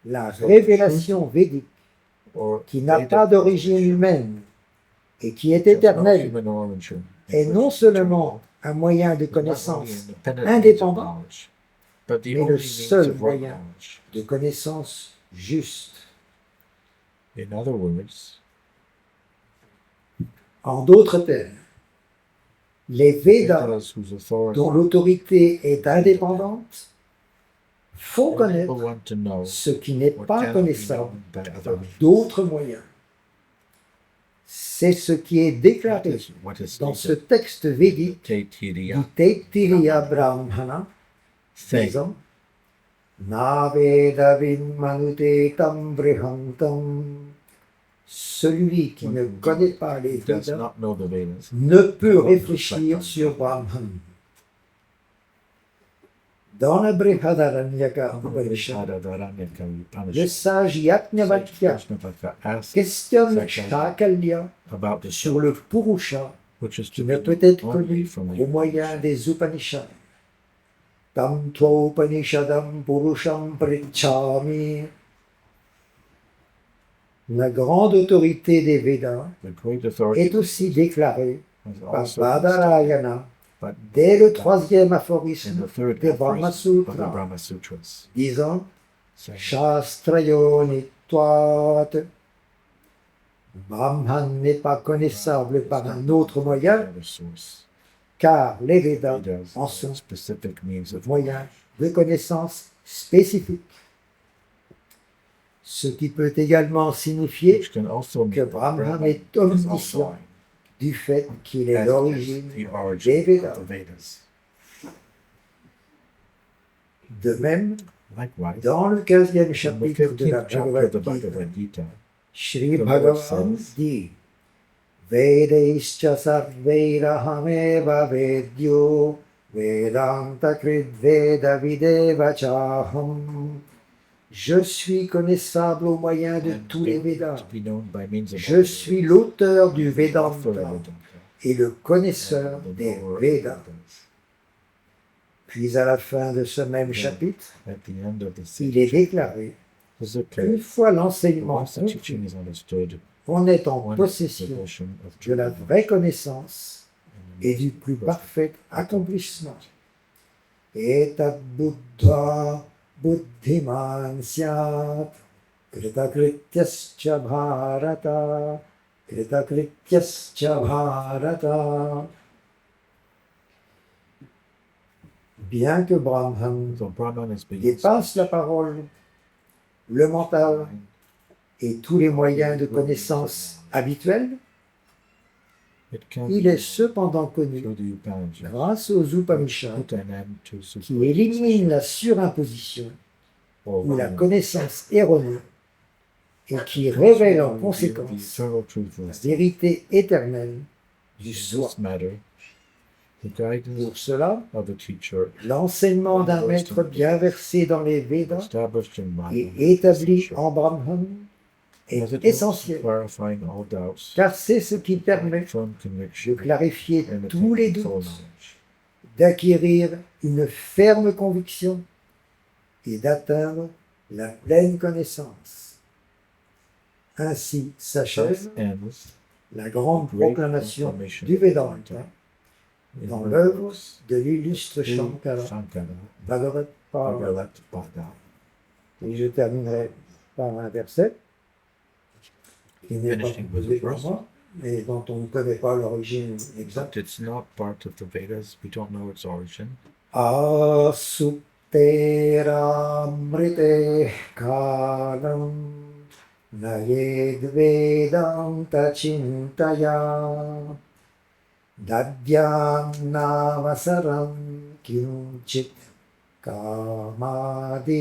La révélation védique, or qui n'a Vedic pas d'origine humaine et qui est has no éternelle, human origin, est non seulement un moyen de is not only connaissance independent means of indépendant, knowledge, but the mais le only means seul of right moyen knowledge. de connaissance juste. In other words, En d'autres termes, les Védas, Vedas whose authority dont l'autorité est indépendante, font people connaître want to know ce qui n'est what pas cannot be connaissable known by other par means. d'autres moyens. C'est ce qui est That déclaré is what is dans ce stated texte in védique the du Taittiriya, Taittiriya Brahmana, saying, disant Naveda manute tam brihantam. Celui qui ne connaît pas les who does Védas not know the Vedas, ne peut réfléchir sur Brahman. Dans la Brihadaranyaka Upanishad, le sage Yajnavalkya Krishnapaka asked questionne Shakalya about the sur le Purusha which is qui to ne be peut être only connu from the au moyen des Upanishads. Tam Upanishadam Purusham Pritchami. La grande autorité des Védas The great authority est aussi déclarée was par also Badarayana but dès le troisième in aphorisme the third des aphorism Brahma of the Sutras, Brahma Sutras, disant saying, Shastrayo nitvat. Brahman n'est pas connaissable par un autre moyen, Another source. car les Védas Vedas en are sont specific means of moyens de connaissance spécifiques. Ce qui peut également signifier which can also mean que that Brahman Brahman est is omniscient also du fait qu'il est as is l'origine the des origin Védas. of the Vedas. De même, Likewise, dans le 15e in the chapitre de la 15th chapter of the Bhagavad Gita, Bhagavad Gita, Shri the Lord Bhagavan says, dit Vedaischa sarvairahameva vedyo Vedanta krid veda videva chaham. Je suis connaissable au moyen de and tous les be- Védas. to be known by means of Je all the suis Vedas, l'auteur du the author Vedanta of Vedanta, et le connaisseur and the des knower of Védas. Vedas. Puis à la fin de ce même chapitre, At the end of the il est same déclaré is qu'une declared, fois l'enseignement once the compris, teaching is understood, on est en one is in possession possession of de true la knowledge vraie connaissance and et du plus perfect parfait accomplissement. Etat buddha buddhiman syat kritakrityascha bharata kritakrityascha bharata. Bien que Brahman So Brahman is being dépasse la parole, le mental et tous les moyens de connaissance habituels, It can il est cependant connu through the Upanishads grâce aux Upanishads put an end to qui éliminent la surimposition ou la connaissance erronée et qui révèlent en conséquence la vérité éternelle du soi. this matter, the guidance Pour cela, of the teacher l'enseignement d'un maître bien versé dans les Védas established in et Brahman établi en Brahman as est it was essentiel, clarifying all doubts, car c'est ce qui permet firm de conviction, clarifier and tous les attaining full doutes, knowledge. d'acquérir une ferme conviction et d'atteindre la pleine connaissance. Ainsi s'achève Thus ends la grande great proclamation proclamation du of Vedanta in dans the l'œuvre works de l'illustre of Shankara Shankara Bhagavad Gita. Bhagavad Gita. Et je terminerai par un verset qui n'est pas Finishing with composé a par verse. moi, mais dont on ne connaît pas l'origine exacte. But it's not part of the Vedas. We don't know its origin. Asupteramrite kalam Nayed Vedanta Chintaya Dadyam Navasaram Kinchit Kamadinam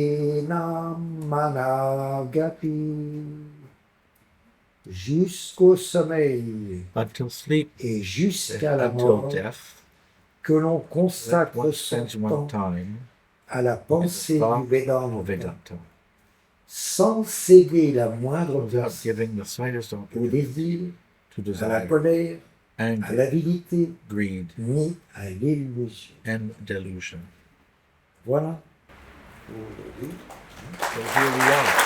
Managapi. Jusqu'au sommeil until sleep, et jusqu'à la until mort, death. que l'on Let consacre one son spends one temps time à la in the pensée thought du Vedanta, of Vedanta, sans céder la moindre without place giving the slightest au opportunity désir, to à la desire, colère, à anger, l'avidité, greed, ni à l'illusion. and delusion. Voilà. So here we are.